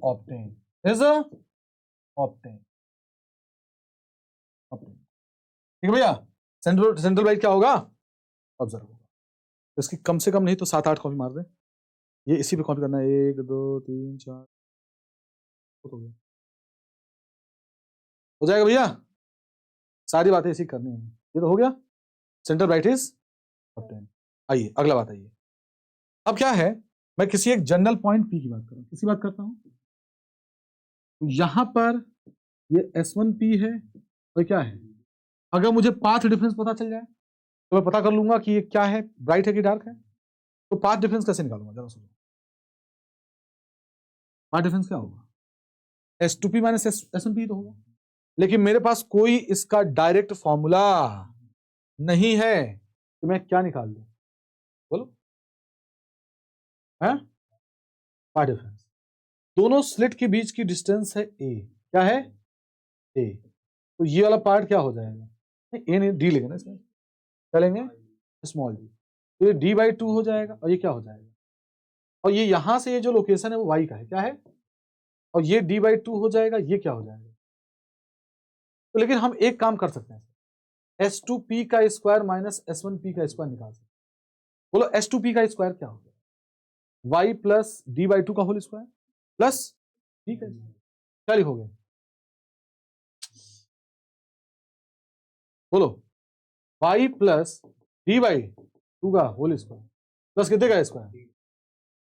ऑब्टेन, ऑब्टेन। ठीक है भैया? सेंट्रल राइट क्या होगा? ऑब्जर्व होगा। इसकी कम से कम नहीं तो 7-8 कॉपी मार दे। ये इसी पे कॉपी करना है, 1 2 3 4 हो जाएगा भैया। सारी बातें इसी करनी है। ये तो हो गया, सेंट्रल राइट इज ऑब्टेन। आइए अगला बात। आइए अब क्या है, मैं किसी एक जनरल पॉइंट पी की बात करूं, किसी बात करता हूं, तो यहां पर ये S1P है और क्या है? अगर मुझे पाथ डिफरेंस पता चल जाए तो मैं पता कर लूंगा कि ये क्या है, ब्राइट है कि डार्क है। तो पाथ डिफरेंस कैसे निकालूंगा जरा सुनो। पाथ डिफरेंस क्या होगा? S2P माइनस S1P तो होगा, लेकिन मेरे पास कोई इसका डायरेक्ट फॉर्मूला नहीं है कि मैं क्या निकाल दूं। बोलो, है पाथ डिफरेंस। दोनों स्लिट के बीच की डिस्टेंस है ए। क्या है? ए। तो ये वाला पार्ट क्या हो जाएगा? ए नहीं, डी लेंगे ना इसमें। क्या लेंगे? Small D. तो ये D/2 हो जाएगा और ये क्या हो जाएगा? और ये यहां से ये जो लोकेशन है वो वाई का है। क्या है? और ये D/2 हो जाएगा, ये क्या हो जाएगा? तो लेकिन हम एक काम कर सकते हैं, S2P का स्क्वायर माइनस S1P का स्क्वायर निकाल सकते हैं। बोलो S2P का स्क्वायर क्या होगा? y प्लस D/2 का होल स्क्वायर प्लस D का स्क्वायर। क्या लिखोगे? बोलो, y प्लस D/2 का होल स्क्वायर प्लस कितने का स्क्वायर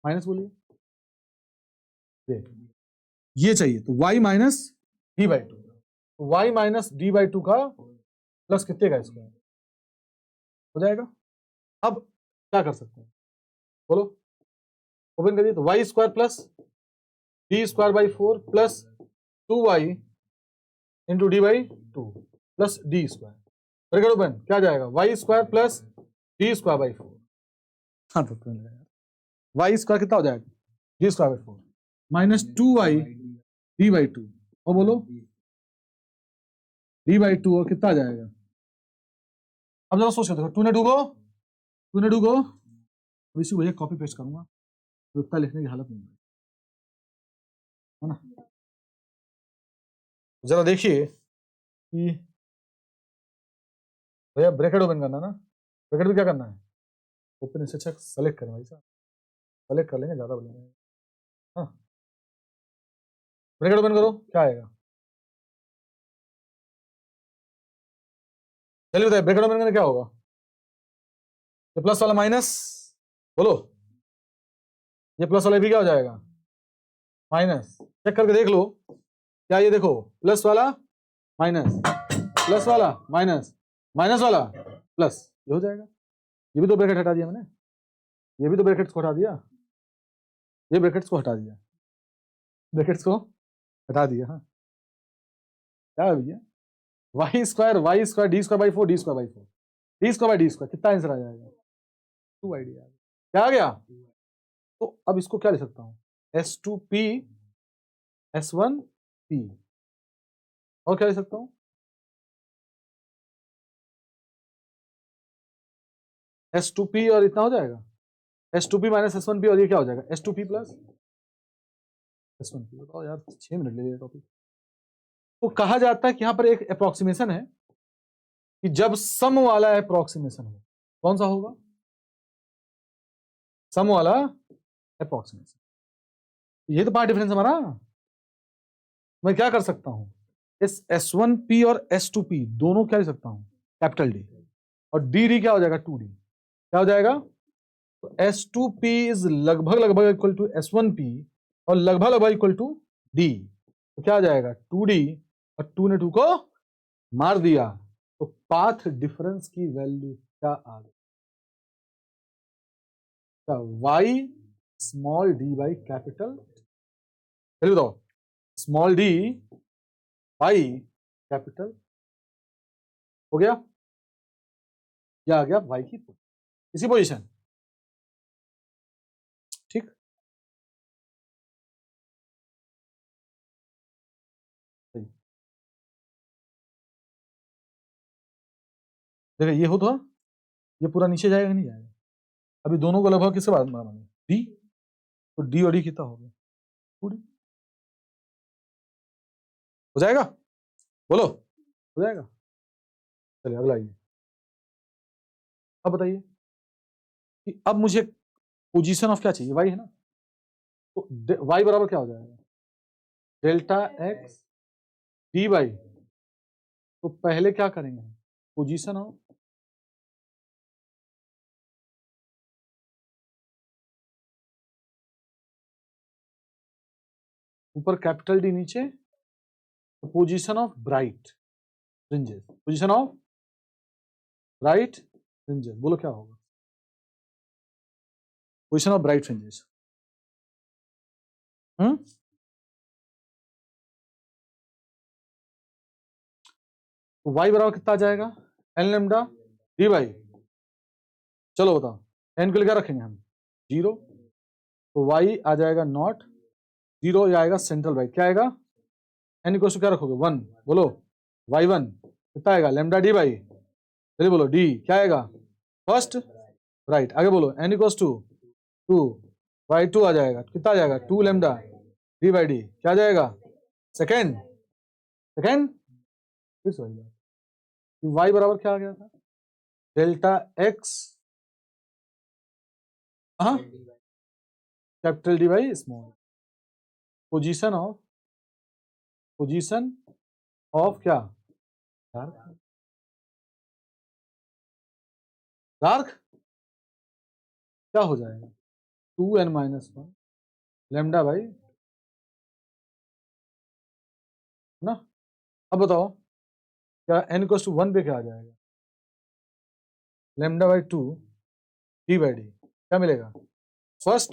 माइनस, बोलिए ये चाहिए। तो y माइनस D/2, तो y माइनस D/2 का प्लस कितने का स्क्वायर हो जाएगा। अब क्या कर सकते हैं? बोलो, ओपन करिए। तो y square plus d square by 4 plus 2y into D/2 plus d square. Bracket open, क्या जाएगा? Y square plus d square by 4। हाँ तो वाई स्क्वायर कितना हो जाएगा? D square by 4 minus 2y D/2, और बोलो D/2 और कितना आ जाएगा? अब जरा सोच के देखो, 2 को इसी वजह कॉपी पेस्ट करूंगा तो इतना लिखने की हालत नहीं है ना। जरा देखिए कि भैया ब्रैकेट ओपन करना ना, ब्रैकेट में क्या करना है? ओपन से अच्छा सेलेक्ट करें भाई साहब, सेलेक्ट कर लेंगे, ज्यादा बोलेंगे। हाँ, ब्रैकेट ओपन करो, क्या आएगा? चलिए बताइए, ब्रैकेट ओपन करने क्या होगा? ये प्लस वाला माइनस, बोलो, ये प्लस वाला भी क्या हो जाएगा? माइनस। चेक करके देख लो, क्या ये देखो, प्लस वाला माइनस, प्लस वाला माइनस, माइनस वाला प्लस, ये हो जाएगा। ये भी तो ब्रैकेट हटा दिया मैंने, ये भी तो ब्रैकेट्स को हटा दिया, ये ब्रैकेट्स को हटा दिया, ब्रैकेट्स को हटा दिया। हाँ, क्या है भैया, y square d square by 4 d square by 4 d square by d square, कितना आंसर आ जाएगा? 2 आइडिया क्या आ गया? तो अब इसको क्या लिख सकता हूं, S2P S1P, और क्या लिख सकता हूं, S2P और इतना हो जाएगा S2P माइनस S1P, और ये क्या हो जाएगा S2P प्लस S1P। बताओ यार 6 मिनट ले लिया टॉपिक। तो कहा जाता है कि यहां पर एक अप्रोक्सीमेशन है कि जब सम वाला अप्रोक्सीमेशन हो, कौन सा होगा, सम वाला अप्रोक्सीमेशन। ये तो पार्ट डिफरेंस हमारा। मैं क्या कर सकता हूं, इस S1P और S2P दोनों क्या लिख सकता हूं, कैपिटल डी, और डी क्या हो जाएगा 2D, क्या हो जाएगा, तो S2P इज लगभग लगभग इक्वल टू S1P और लगभग लगभग इक्वल टू D, तो क्या आ जाएगा 2D, और 2 ने 2 को मार दिया, तो पाथ डिफरेंस की वैल्यू क्या आ गई, y small d by capital, चलिए बताओ, स्मॉल d बाई कैपिटल हो गया, क्या आ गया y की इसी पोजीशन, ठीक। देखिए ये हो तो ये पूरा नीचे जाएगा कि नहीं जाएगा, अभी दोनों को लगभग किससे बात मानेंगे, डी, तो डी और डी कितना हो गया 2D, हो जाएगा, बोलो हो जाएगा। चलिए अगला आइए, अब बताइए कि अब मुझे पोजीशन ऑफ क्या चाहिए, वाई है ना, तो वाई बराबर क्या हो जाएगा, डेल्टा एक्स डी वाई, तो पहले क्या करेंगे, पोजीशन ऑफ, ऊपर कैपिटल डी नीचे, position of bright fringes, position of bright fringes, बोलो क्या होगा, पोजीशन ऑफ ब्राइट फ्रिंजेस, तो y बराबर कितना आ जाएगा, एन लेमडा डी वाई, चलो बताओ एन के लिए क्या रखेंगे हम 0, तो y आ जाएगा नॉट 0, ये आएगा सेंट्रल ब्राइट, क्या आएगा एन इक्वल टू क्या रखोगे 1, बोलो y1 कितना आएगा लेमडा डी वाई, चलिए बोलो डी क्या आएगा फर्स्ट राइट, आगे बोलो एन इक्वल टू 2 y2 आ जाएगा, कितना आ जाएगा 2 लेमडा डी बाई डी, क्या आ जाएगा सेकेंड, फिर वही बात, y बराबर क्या आ गया था, delta x capital D by small, position of क्या डार्क, क्या हो जाएगा 2n-1 लेमडा बाई ना। अब बताओ क्या n इक्वल टू 1 पे क्या आ जाएगा, lambda by 2 D by D, क्या मिलेगा फर्स्ट,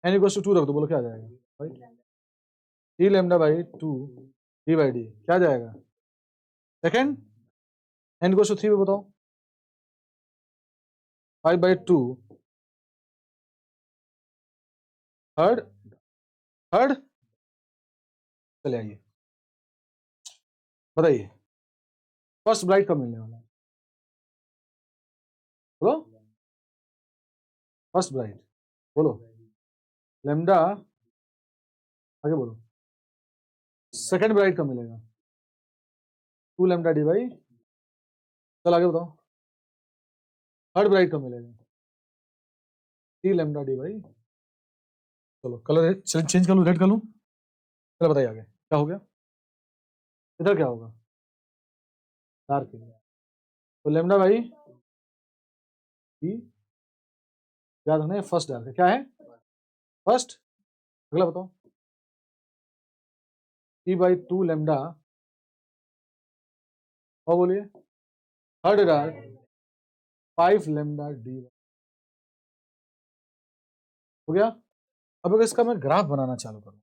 n इक्वल टू 2 रख दो, बोलो क्या आ जाएगा भाई, D lambda by 2 D by D, क्या आ जाएगा सेकेंड, n इक्वल टू 3 पे बताओ 5/2 थर्ड, चले आइए बताइए फर्स्ट ब्राइट कब मिलने वाला है, बोलो फर्स्ट ब्राइट, बोलो लेमडा, आगे बोलो सेकेंड ब्राइट कब मिलेगा 2 लेमडा डी बाई, चलो आगे बताओ थर्ड ब्राइट कब मिलेगा 3 लेमडा डी बाई, चलो कलर चेंज कर लूं, रेड कर लूं, चलो बताइए आगे क्या हो गया, इधर क्या होगा डार्क, तो लेमडा बाई याद रखना फर्स्ट डार्क है, क्या है फर्स्ट, अगला बताओ t/2 लेमडा, और बोलिए थर्ड डार्क 5 लेमडा डी, हो गया। अब अगर इसका मैं ग्राफ बनाना चालू करूं,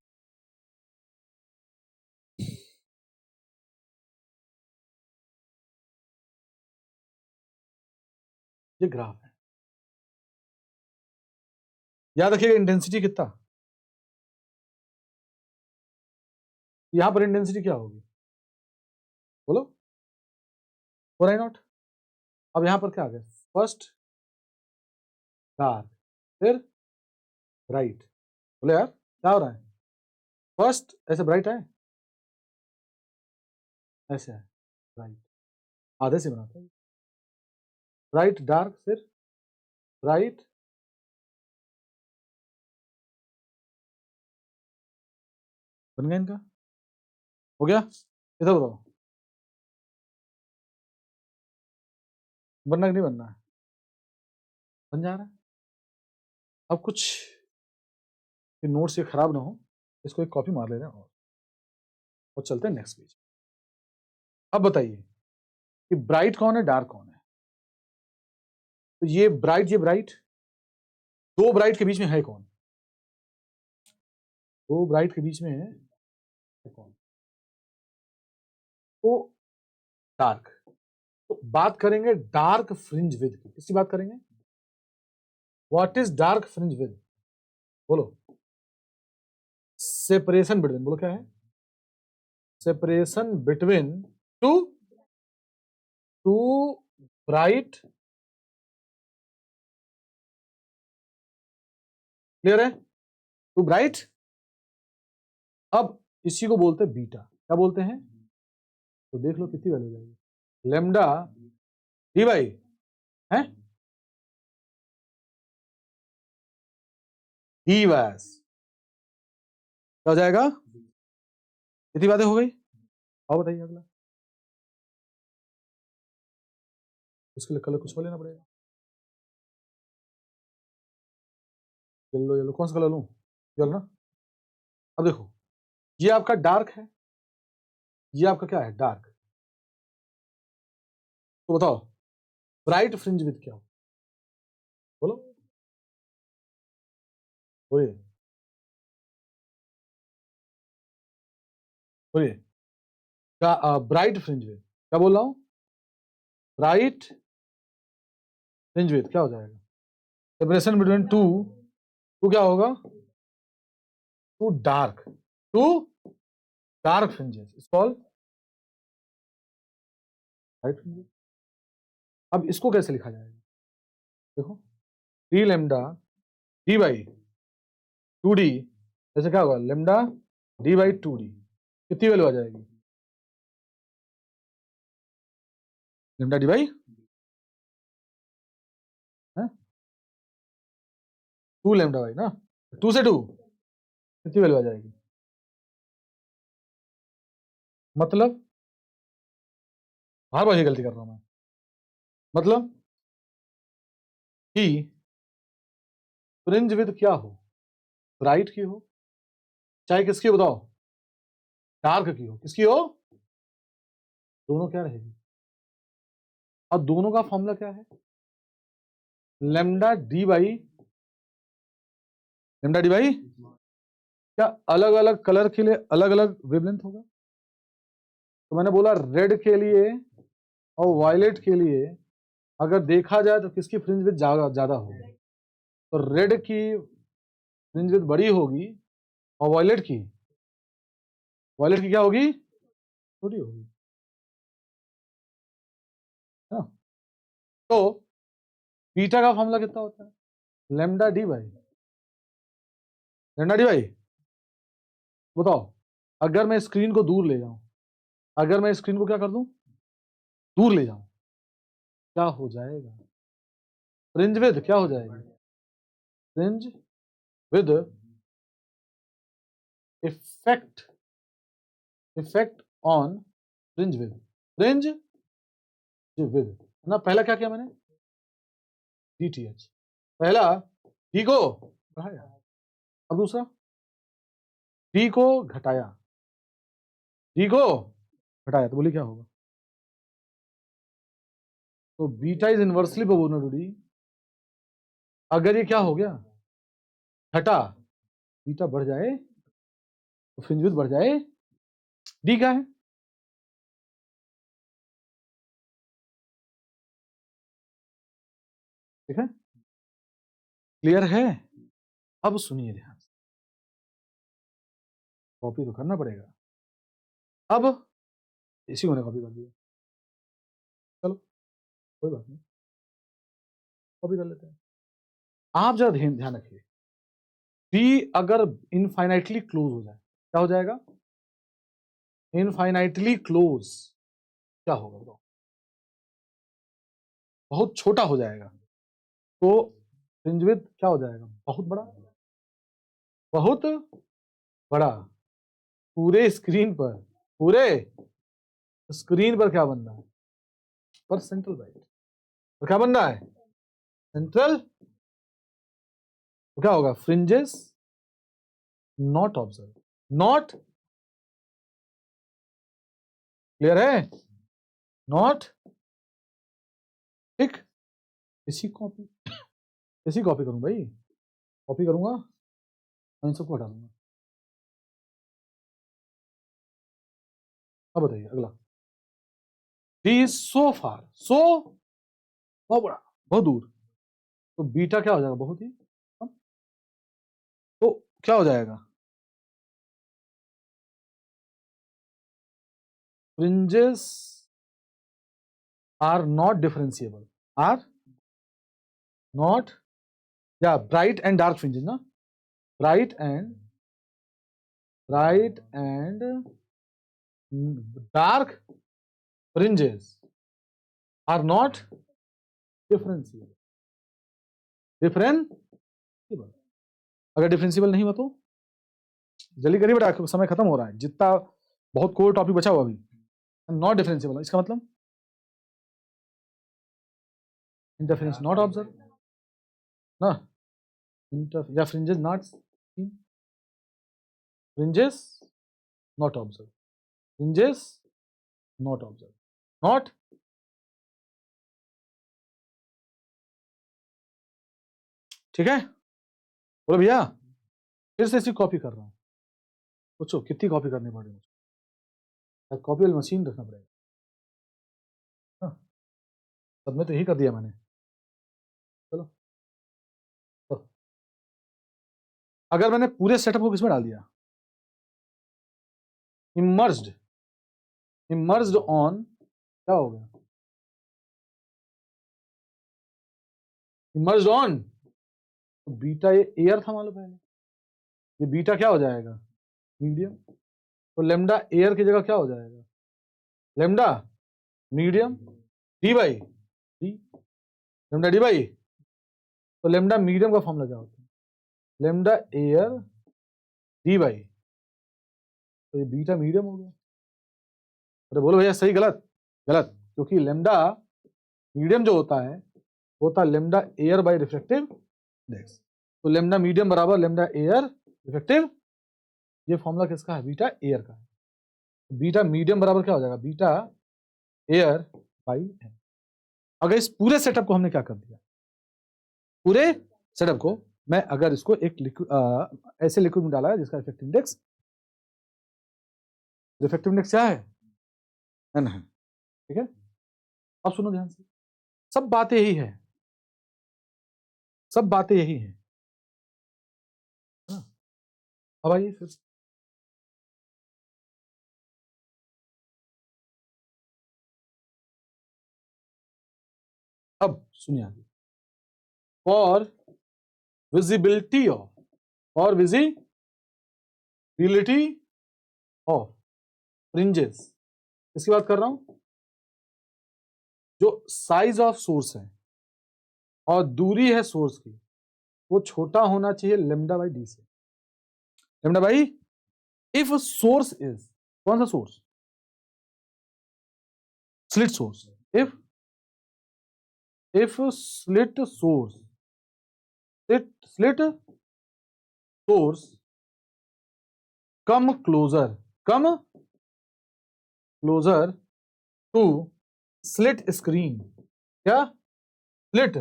ये ग्राफ है। याद रखिएगा इंटेंसिटी कितना, यहां पर इंटेंसिटी क्या होगी बोलो, 4i0। अब यहां पर क्या आ गया, फर्स्ट डार्क फिर ब्राइट। बोले यार क्या हो रहा है, फर्स्ट ऐसे ब्राइट है, ऐसे है ब्राइट, आधे से बनाते हैं, ब्राइट डार्क फिर ब्राइट बन गया, इनका हो गया। इधर बताओ बनना कि नहीं बनना है, बन जा रहा है। अब कुछ नोट्स ये खराब ना हो, इसको एक कॉपी मार ले रहे हैं और चलते हैं नेक्स्ट पेज। अब बताइए कि ब्राइट कौन है डार्क कौन है, तो ये ब्राइट, दो ब्राइट के बीच में है कौन, दो ब्राइट के बीच में है कौन, तो डार्क। तो बात करेंगे डार्क फ्रिंज विद की, किसकी बात करेंगे, what is dark fringe with, बोलो सेपरेशन बिटवीन, बोलो क्या है, separation between two two bright, clear है, टू ब्राइट। अब इसी को बोलते हैं बीटा, क्या बोलते हैं, तो देख लो कितनी वैल्यू जाएगी, लेमडा डी बाई है डी वैस, क्या हो जाएगा, कितनी बातें हो गई, और बताइए अगला, उसके लिए कलर कुछ और लेना पड़ेगा, येलो येलो, कौन सा कलर लूं, येलो ना। अब देखो ये आपका डार्क है, ये आपका क्या है डार्क, तो बताओ ब्राइट फ्रिंज विद क्या हो, बोलो बोलिए बोलिए, क्या ब्राइट फ्रिंज विद, क्या बोल रहा हूं, ब्राइट फ्रिंज विद क्या हो जाएगा, सेपरेशन बिटवीन टू, टू क्या होगा, two dark, two dark fringes is called bright fringes. अब इसको कैसे लिखा जाएगा, देखो d lambda d by two d, ऐसे क्या होगा lambda d by two d, कितनी वैल्यू आ जाएगी, lambda d by two lambda by ना, टू से टू कितनी वैल्यू आ जाएगी, मतलब बार बार ये गलती कर रहा हूं मैं, मतलब कि फ्रिंज विद क्या हो, ब्राइट की हो चाहे किसकी हो, बताओ डार्क की हो, किसकी हो, दोनों क्या रहेगी, और दोनों का फॉर्मूला क्या है, lambda d by, lambda d by, क्या अलग अलग कलर के लिए अलग अलग वेवलेंथ होगा, तो मैंने बोला रेड के लिए और वायलेट के लिए अगर देखा जाए तो किसकी फ्रिंज विड्थ ज्यादा होगी, तो रेड की फ्रिंज विड्थ बड़ी होगी और वायलेट की क्या होगी, छोटी होगी, है ना? तो बीटा का फॉर्मूला कितना होता है, lambda d by, lambda d by, बताओ अगर मैं स्क्रीन को दूर ले जाऊं, अगर मैं स्क्रीन को क्या कर दूं, दूर ले जाऊं, क्या हो जाएगा, फ्रिंज विड्थ क्या हो जाएगी, fringe with effect, effect on fringe with, fringe with ना, पहला क्या किया मैंने डीटीएच, पहला डी को बढ़ाया, अब दूसरा डी को घटाया, डी को घटाया, तो बोलिए क्या होगा, तो beta is inversely proportional to d, अगर ये क्या हो गया घटा, बीटा बढ़ जाए तो फ्रिंज विड्थ बढ़ जाए, डी क्या है, ठीक है, क्लियर है? अब सुनिए ध्यान से, कॉपी तो करना पड़ेगा। अब इसी को कॉपी कर दिया, चलो कोई बात नहीं, कॉपी कर लेते हैं। आप जरा ध्यान रखिए, डी अगर इनफाइनाइटली क्लोज हो जाए, क्या हो जाएगा? इनफाइनाइटली क्लोज क्या होगा बताओ? बहुत छोटा हो जाएगा, तो फ्रिंज विड्थ क्या हो जाएगा? बहुत बड़ा, बहुत बड़ा। पूरे स्क्रीन पर क्या बन रहा है? पर सेंट्रल राइट पर क्या बन रहा है? सेंट्रल। तो क्या होगा? Fringes not observe, not, clear है? नॉट, ठीक। इसी कॉपी करूं भाई, कॉपी करूंगा और इन सबको हटा दूंगा। अब बताइए अगला, डी सो फार, सो बहुत बड़ा, बहुत दूर, तो बीटा क्या हो जाएगा? बहुत ही कम। तो क्या हो जाएगा? Fringes are not differentiable, are not, या ब्राइट एंड डार्क फ्रिंजेस ना, bright and dark fringes are not differentiable, differentiable. अगर डिफरेंशिएबल नहीं हुआ तो जल्दी करिए बेटा, समय खत्म हो रहा है, जितना बहुत कोर टॉपिक बचा हुआ अभी। नॉट डिफरेंशिएबल इसका मतलब इंटरफेरेंस नॉट ऑब्जर्व ना, या fringes not, fringes not observe, fringes not observe, not, ठीक है? बोलो भैया, फिर से इसी कॉपी कर रहा हूं, सोचो कितनी कॉपी करनी पड़ेगी, कॉपी वाली मशीन रखना पड़ेगा। हाँ, सब में तो यही कर दिया मैंने। चलो तो, अगर मैंने पूरे सेटअप को किसमें डाल दिया? इमर्ज्ड, इमर्ज्ड ऑन, क्या हो गया? इमर्ज्ड ऑन, तो बीटा ये एयर था मान लो पहले, ये बीटा क्या हो जाएगा? मीडियम। तो लेमडा एयर की जगह क्या हो जाएगा? Lambda medium D by D, lambda d by, तो लेमडा मीडियम का फॉर्मूला क्या होता है? लेमडा एयर डी बाई, तो ये बीटा मीडियम हो गया। अरे बोलो भैया सही गलत? गलत, क्योंकि लेमडा मीडियम जो होता है lambda air by reflective index, तो लेमडा मीडियम बराबर लेमडा एयर रिफ्लेक्टिव, ये फॉर्मूला किसका है? बीटा एयर का है। बीटा मीडियम बराबर क्या हो जाएगा? Beta air by m. अगर इस पूरे सेटअप को हमने क्या कर दिया, पूरे सेटअप को मैं अगर इसको एक ऐसे लिक्विड में डाला है जिसका इफेक्टिव इंडेक्स क्या है? एन है, ठीक है? अब सुनो ध्यान से, सब बातें यही है, सब बातें यही है। अब आइए फिर, अब सुनिए आगे, फॉर विजिबिलिटी ऑफ फ्रिंजेस, इसकी बात कर रहा हूं, जो साइज ऑफ सोर्स है और दूरी है सोर्स की, वो छोटा होना चाहिए लेमडा बाई डी से। Lambda by, if source is, कौन सा source? Slit source. If slit source, slit source come closer to slit screen, क्या? स्लिट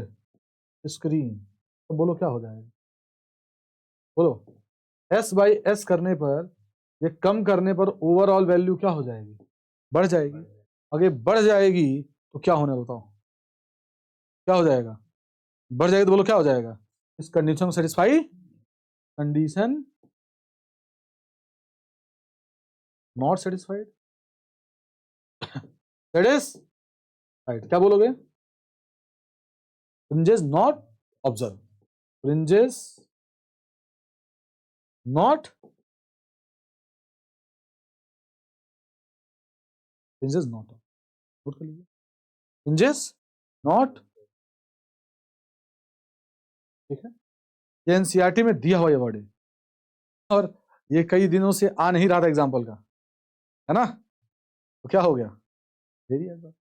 स्क्रीन, तो बोलो क्या हो जाएगा? बोलो, एस बाई एस करने पर, ये कम करने पर ओवरऑल वैल्यू क्या हो जाएगी? बढ़ जाएगी। अगर बढ़ जाएगी तो क्या होने बताओ? क्या हो जाएगा? बढ़ जाएगी तो बोलो क्या हो जाएगा, इस कंडीशन को satisfy, condition not satisfied, satisfied, क्या बोलोगे, fringes not observe, fringes not, fringes not, note कर लीजिए, फ्रिंजेस नॉट, ठीक है, ये एनसीईआरटी में दिया हुआ ये वर्ड है और ये कई दिनों से आ नहीं रहा था एग्जाम्पल का, है ना, तो क्या हो गया, दे दिया।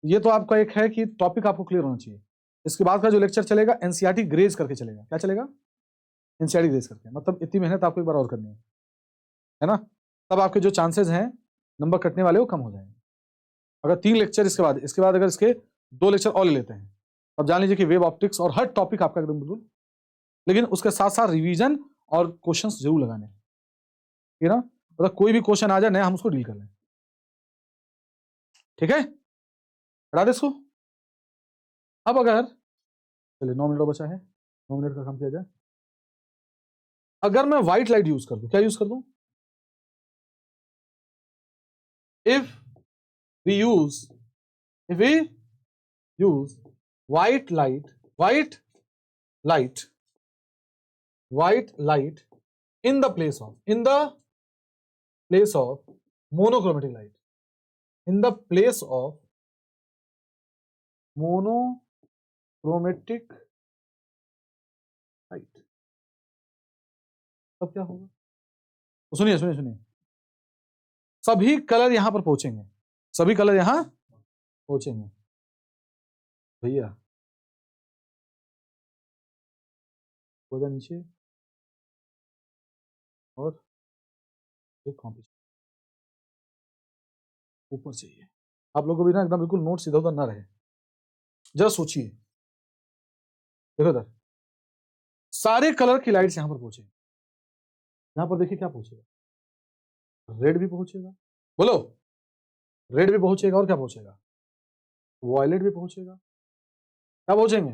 ये तो आपका एक है कि टॉपिक आपको क्लियर होना चाहिए। इसके बाद का जो लेक्चर चलेगा एनसीईआरटी ग्रेज करके चलेगा, क्या चलेगा, एनसीईआरटी ग्रेज करके, मतलब इतनी मेहनत आपको एक बार और करनी है ना, तब आपके जो चांसेस हैं नंबर कटने वाले वो कम हो जाएंगे। अगर 3 लेक्चर इसके बाद अगर इसके 2 लेक्चर और ले लेते हैं, अब जान लीजिए कि वेब ऑप्टिक्स और हर टॉपिक आपका एकदम बिल्कुल, लेकिन उसके साथ साथ रिवीजन और क्वेश्चंस जरूर लगाने, ठीक है ना, मतलब कोई भी क्वेश्चन आ जाए नया हम उसको डील कर लें, ठीक है, हटा दे इसको। अब अगर चलिए 9 मिनट और बचा है, 9 मिनट का काम किया जाए। अगर मैं व्हाइट लाइट यूज कर दूं, क्या यूज कर दूं, if we use white light in the place of monochromatic light, in the place of monochromatic light, तब क्या होगा, तो सुनिए सुनिए सुनिए, सभी कलर यहां पर पहुंचेंगे, सभी कलर यहां पहुंचेंगे भैया, हो नीचे और एक कॉम्पिटिशन ऊपर चाहिए, आप लोगों को भी ना एकदम बिल्कुल नोट सीधा उधर ना रहे, जरा सोचिए, देखो इधर सारे कलर की लाइट्स यहां पर पहुंचे, यहां पर देखिए क्या पहुंचेगा, रेड भी पहुंचेगा, बोलो, रेड भी पहुंचेगा और क्या पहुंचेगा, वॉयलेट भी पहुंचेगा, क्या पहुंचेंगे,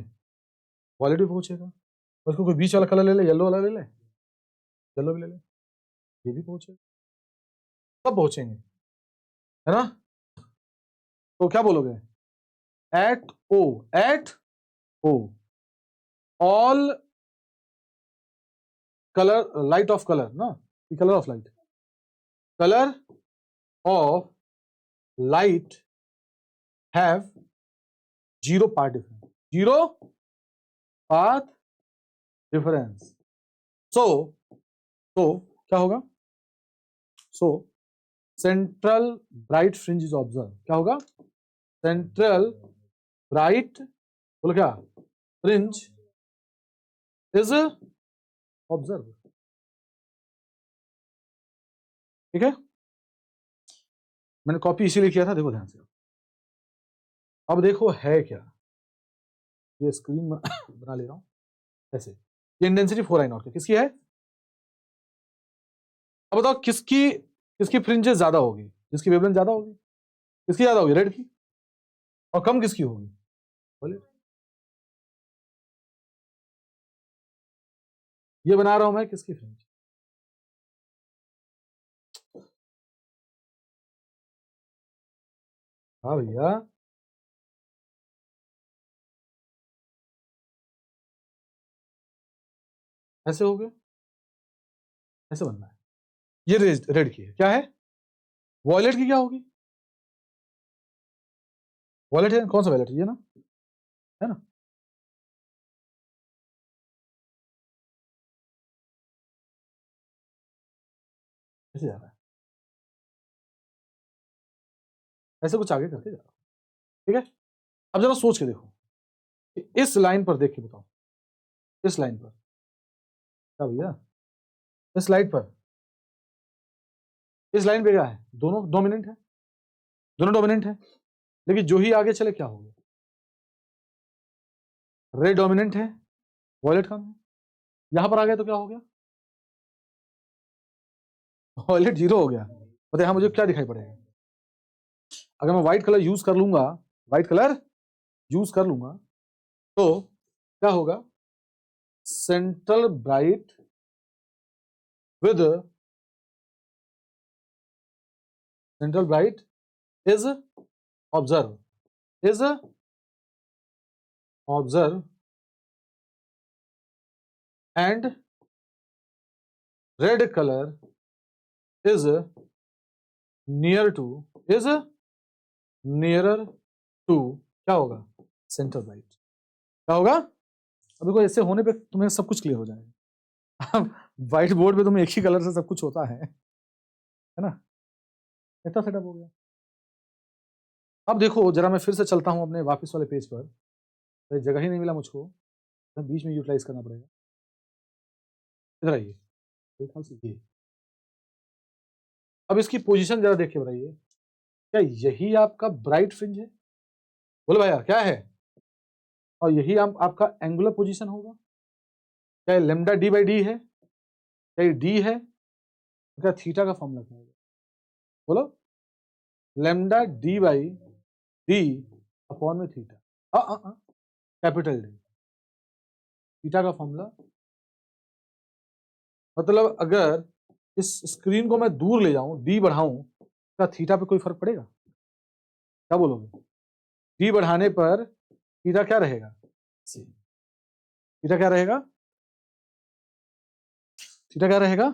वॉयलेट भी पहुंचेगा, उसको कोई बीच वाला कलर ले ले, येलो वाला ले ले, येलो भी ले ले, ये भी पहुंचेगा, सब पहुंचेंगे, है ना, तो क्या बोलोगे, एट ओ all colour, light of colour ना, colour of light, colour of light have zero path difference, so क्या होगा, so central bright fringe is observe, क्या होगा, सेंट्रल ब्राइट, बोलो क्या, फ्रिंज इज ऑब्जर्व, ठीक है, मैंने कॉपी इसीलिए किया था, देखो ध्यान से, अब देखो है क्या, ये स्क्रीन बना ले रहा हूं ऐसे, ये इंटेंसिटी 4 i0 की किसकी है, अब बताओ किसकी फ्रिंजेस ज्यादा होगी, जिसकी वेवलेंथ ज्यादा होगी, किसकी ज्यादा होगी, रेड की, और कम किसकी होगी, बोले, ये बना रहा हूं मैं किसकी फ्रिंज, हाँ भैया, ऐसे हो गए, ऐसे बनना है, ये रेड की है, क्या है, वॉयलेट की क्या होगी, वॉयलेट है, कौन सा वॉयलेट, ये ना, है ना, ऐसे जा रहा है, ऐसे कुछ आगे करके जा रहा हूं, ठीक है, अब जरा सोच के देखो, इस लाइन पर देख के बताओ, इस लाइन पर क्या भैया, इस लाइन पर, इस लाइन पे क्या है, दोनों डोमिनेंट है, दोनों डोमिनेंट है, लेकिन जो ही आगे चले क्या हो गया, रेड डोमिनेंट है, वॉयलेट कम है, यहां पर आ गया तो क्या हो गया, वॉयलेट जीरो हो गया, बताइए यहां मुझे क्या दिखाई पड़ेगा, अगर मैं व्हाइट कलर यूज कर लूंगा, व्हाइट कलर यूज कर लूंगा, तो क्या होगा? Central bright with central bright is observe and red colour is near to nearer to क्या होगा? Central bright. क्या होगा? अब देखो ऐसे होने पे तुम्हें सब कुछ क्लियर हो जाएगा। व्हाइट बोर्ड पे तुम्हें एक ही कलर से सब कुछ होता है ना? इतना सेटअप हो गया। अब देखो जरा मैं फिर से चलता हूं अपने वापस वाले पेज पर, तो जगह ही नहीं मिला मुझको, तो बीच में यूटिलाइज करना पड़ेगा। इधर आइए, ख्याल से ये, अब इसकी पोजीशन जरा देख के बताइए, क्या यही आपका ब्राइट फ्रिंज है? बोलो भाई यार, क्या है? और यही आपका एंगुलर पोजीशन होगा? क्या लेमडा डी बाई डी है? क्या ये डी है? तो क्या थीटा का फॉर्मूला क्या होगा? बोलो। Lambda d by D upon में थीटा, कैपिटल डी। थीटा का फॉर्मूला मतलब अगर इस स्क्रीन को मैं दूर ले जाऊं, डी बढ़ाऊं, क्या थीटा पे कोई फर्क पड़ेगा? क्या बोलोगे? डी बढ़ाने पर थीटा क्या रहेगा? थीटा क्या रहेगा? थीटा क्या रहेगा?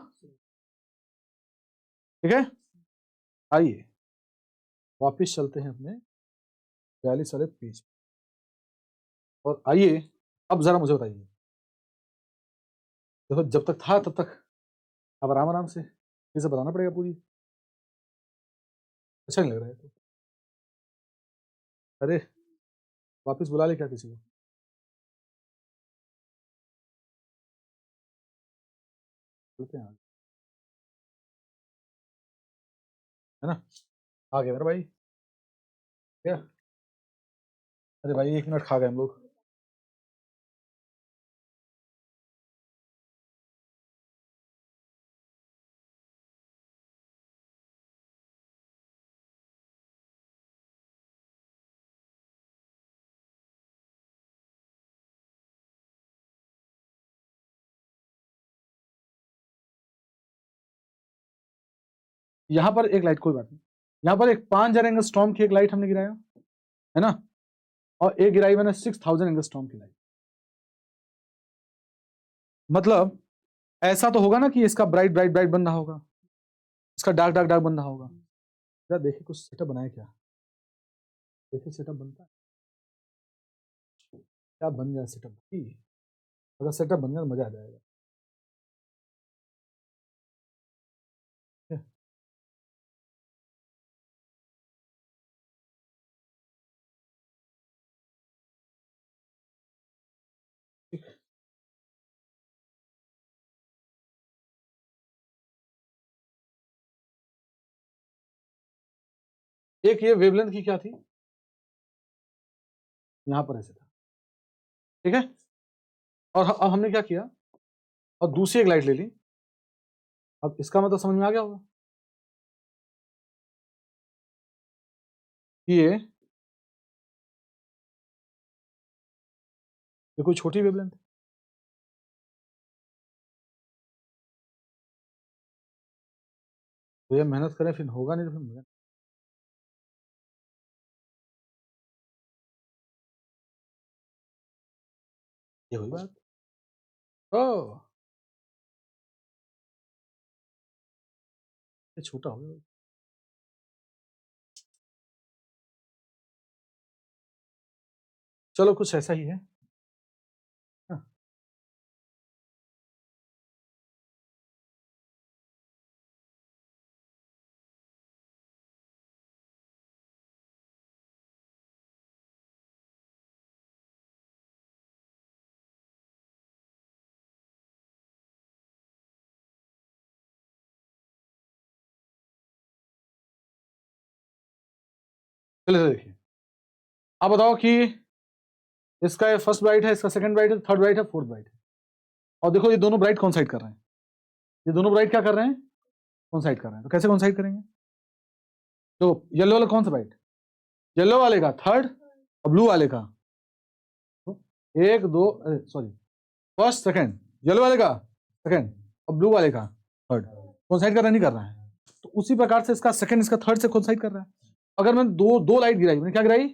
ठीक है, आइए वापिस चलते हैं अपने 42 वाले पेज और आइए अब जरा मुझे बताइए, देखो जब तक था तब तक अब आराम आराम से इसे बताना पड़ेगा पूरी। अच्छा नहीं लग रहा है तो अरे वापिस बुला ले क्या किसी को? चलते हैं, है ना? आ गया मेरा भाई क्या? अरे भाई 1 मिनट खा गए हम लोग। यहाँ पर एक लाइट, कोई बात नहीं, यहाँ पर एक 5000 एंगस्ट्रॉम की एक लाइट हमने गिराया, है ना? और एक गिराई मैंने 6000 एंगस्ट्रॉम की लाइट। मतलब ऐसा तो होगा ना कि इसका ब्राइट ब्राइट ब्राइट बन रहा होगा, इसका डार्क डार्क डार्क बन रहा होगा। जरा देखिए कुछ सेटअप बनाए क्या, देखिए सेटअप बनता है क्या, बन जाए सेटअप। अगर सेटअप बन गया तो मजा आ जाएगा। एक ये वेवलेंथ की क्या थी, यहां पर ऐसे था, ठीक है? और अब हमने क्या किया, और दूसरी एक लाइट ले ली। अब इसका मतलब समझ में आ गया होगा कि ये कोई छोटी वेवलेंथ है। तो ये मेहनत करें फिर होगा नहीं तो फिर मजा। ये वही बात। ओ ये छोटा हो गया। चलो कुछ ऐसा ही है। हाँ, चलिए देखिए, आप बताओ कि इसका ये फर्स्ट ब्राइट है, इसका सेकंड ब्राइट है, थर्ड ब्राइट है, फोर्थ ब्राइट है। और देखो ये दोनों ब्राइट कॉन्साइड कर रहे हैं, ये दोनों ब्राइट क्या कर रहे हैं? कॉन्साइड कर रहे हैं। तो कैसे कॉन्साइड करेंगे? तो येलो वाला कौन सा ब्राइट? येलो वाले का थर्ड और ब्लू वाले का 1 2 सॉरी फर्स्ट सेकंड, येलो वाले का सेकंड और ब्लू वाले का थर्ड कोइंसाइड कर रहा नहीं कर रहा है। तो उसी प्रकार से इसका सेकंड इसका थर्ड से कोइंसाइड कर रहा है। अगर मैंने दो लाइट गिराई, मैंने क्या गिराई,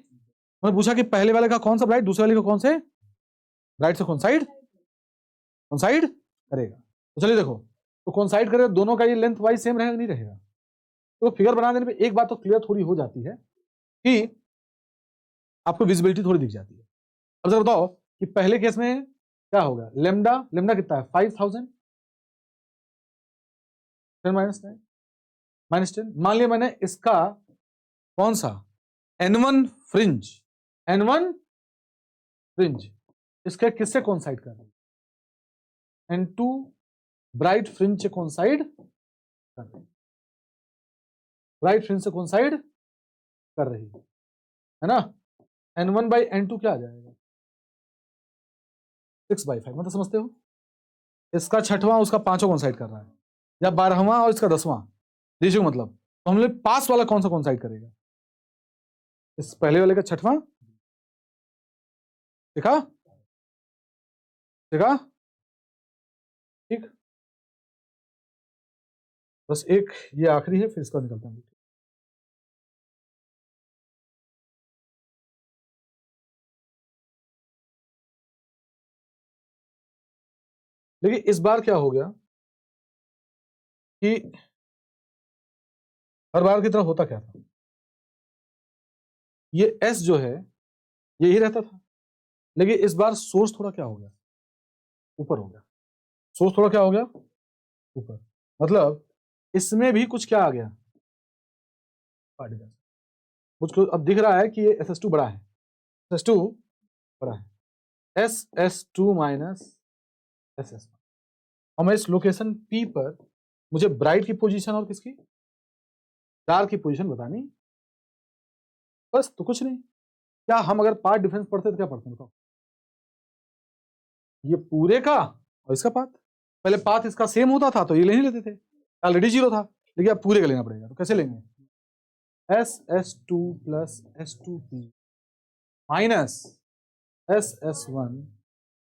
मैंने पूछा कि पहले वाले का कौन सा ब्राइट, दूसरे वाले का कौन से ब्राइट से कोइंसाइड करेगा। तो चलिए देखो, तो कोइंसाइड करेगा, दोनों का ये लेंथ वाइज सेम रहेगा नहीं रहेगा। तो फिगर बना देने पे एक बात तो क्लियर थोड़ी हो जाती है कि आपको विजिबिलिटी थोड़ी दिख जाती है। अब जरा बताओ कि पहले केस में क्या होगा, लेमडा कितना है 5000 10 माइनस 10। मान लिया मैंने इसका कौन सा N1 फ्रिंज इसके किससे कोइंसाइड कर रही है, N2 ब्राइट फ्रिंज से कोइंसाइड कर रही है, ब्राइट फ्रिंज से कोइंसाइड कर रही है ना। N1 बाई N2 क्या आ जाएगा 6/5, मतलब समझते हो, इसका छठवां उसका पांचवा कोइंसाइड कर रहा है, या 12वां और इसका 10वां, देखिए मतलब। तो हम लोग पास वाला कौन सा कोइंसाइड करेगा, इस पहले वाले का छठवां, देखा ठीक। बस एक ये आखिरी है, फिर इसका निकलता हूं। लेकिन इस बार क्या हो गया कि हर बार की तरह होता क्या था, ये S जो है यही रहता था, लेकिन इस बार सोर्स थोड़ा क्या हो गया, ऊपर हो गया। सोर्स थोड़ा क्या हो गया, ऊपर, मतलब इसमें भी कुछ क्या आ गया, पार्टिकल। मुझको अब दिख रहा है कि ये SS2 बड़ा है, SS2 बड़ा है, SS2 माइनस SS1। और मैं इस लोकेशन P पर मुझे ब्राइट की पोजीशन और किसकी डार्क की पोजीशन बतानी, बस। तो कुछ नहीं, क्या हम अगर पाथ डिफरेंस पढ़ते तो क्या पढ़ते बताओ, ये पूरे का और इसका पाथ। पहले पाथ इसका सेम होता था तो ये ले ही लेते थे, ऑलरेडी 0 था, लेकिन अब पूरे का लेना पड़ेगा। तो कैसे लेंगे, SS2 plus S2P minus SS1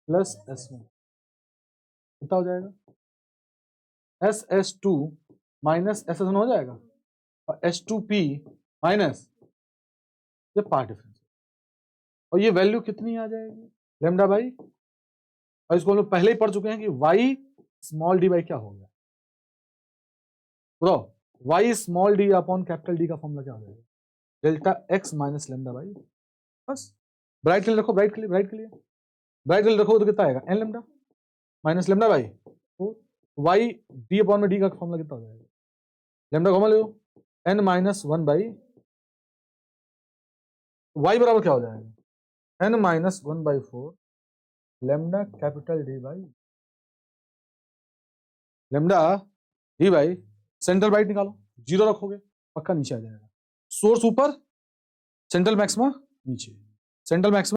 plus S1 कितना हो जाएगा, SS2 माइनस SS1 हो जाएगा, और S2P माइनस ये पार्ट डिफरेंस, और ये वैल्यू कितनी आ जाएगी, लेमडा बाई, और इसको हम लोग पहले ही पढ़ चुके हैं कि y स्मॉल डी बाई क्या हो गया, बताओ y small D upon capital D का फॉर्मूला क्या हो जाएगा, delta x minus lambda by. बस ब्राइट के लिए रखो, ब्राइट के लिए रखो तो कितना आएगा, n lambda minus lambda by, तो y डी अपॉन में डी का फॉर्मूला कितना हो जाएगा, लेमडा कॉमन ले लो, n माइनस 1 बाई y बराबर क्या हो जाएगा, n minus 1/4 lambda capital D by lambda d by, central bright निकालो, 0 रखोगे पक्का नीचे आ जाएगा, सोर्स ऊपर, सेंट्रल मैक्सिमा नीचे, सेंट्रल मैक्सिमा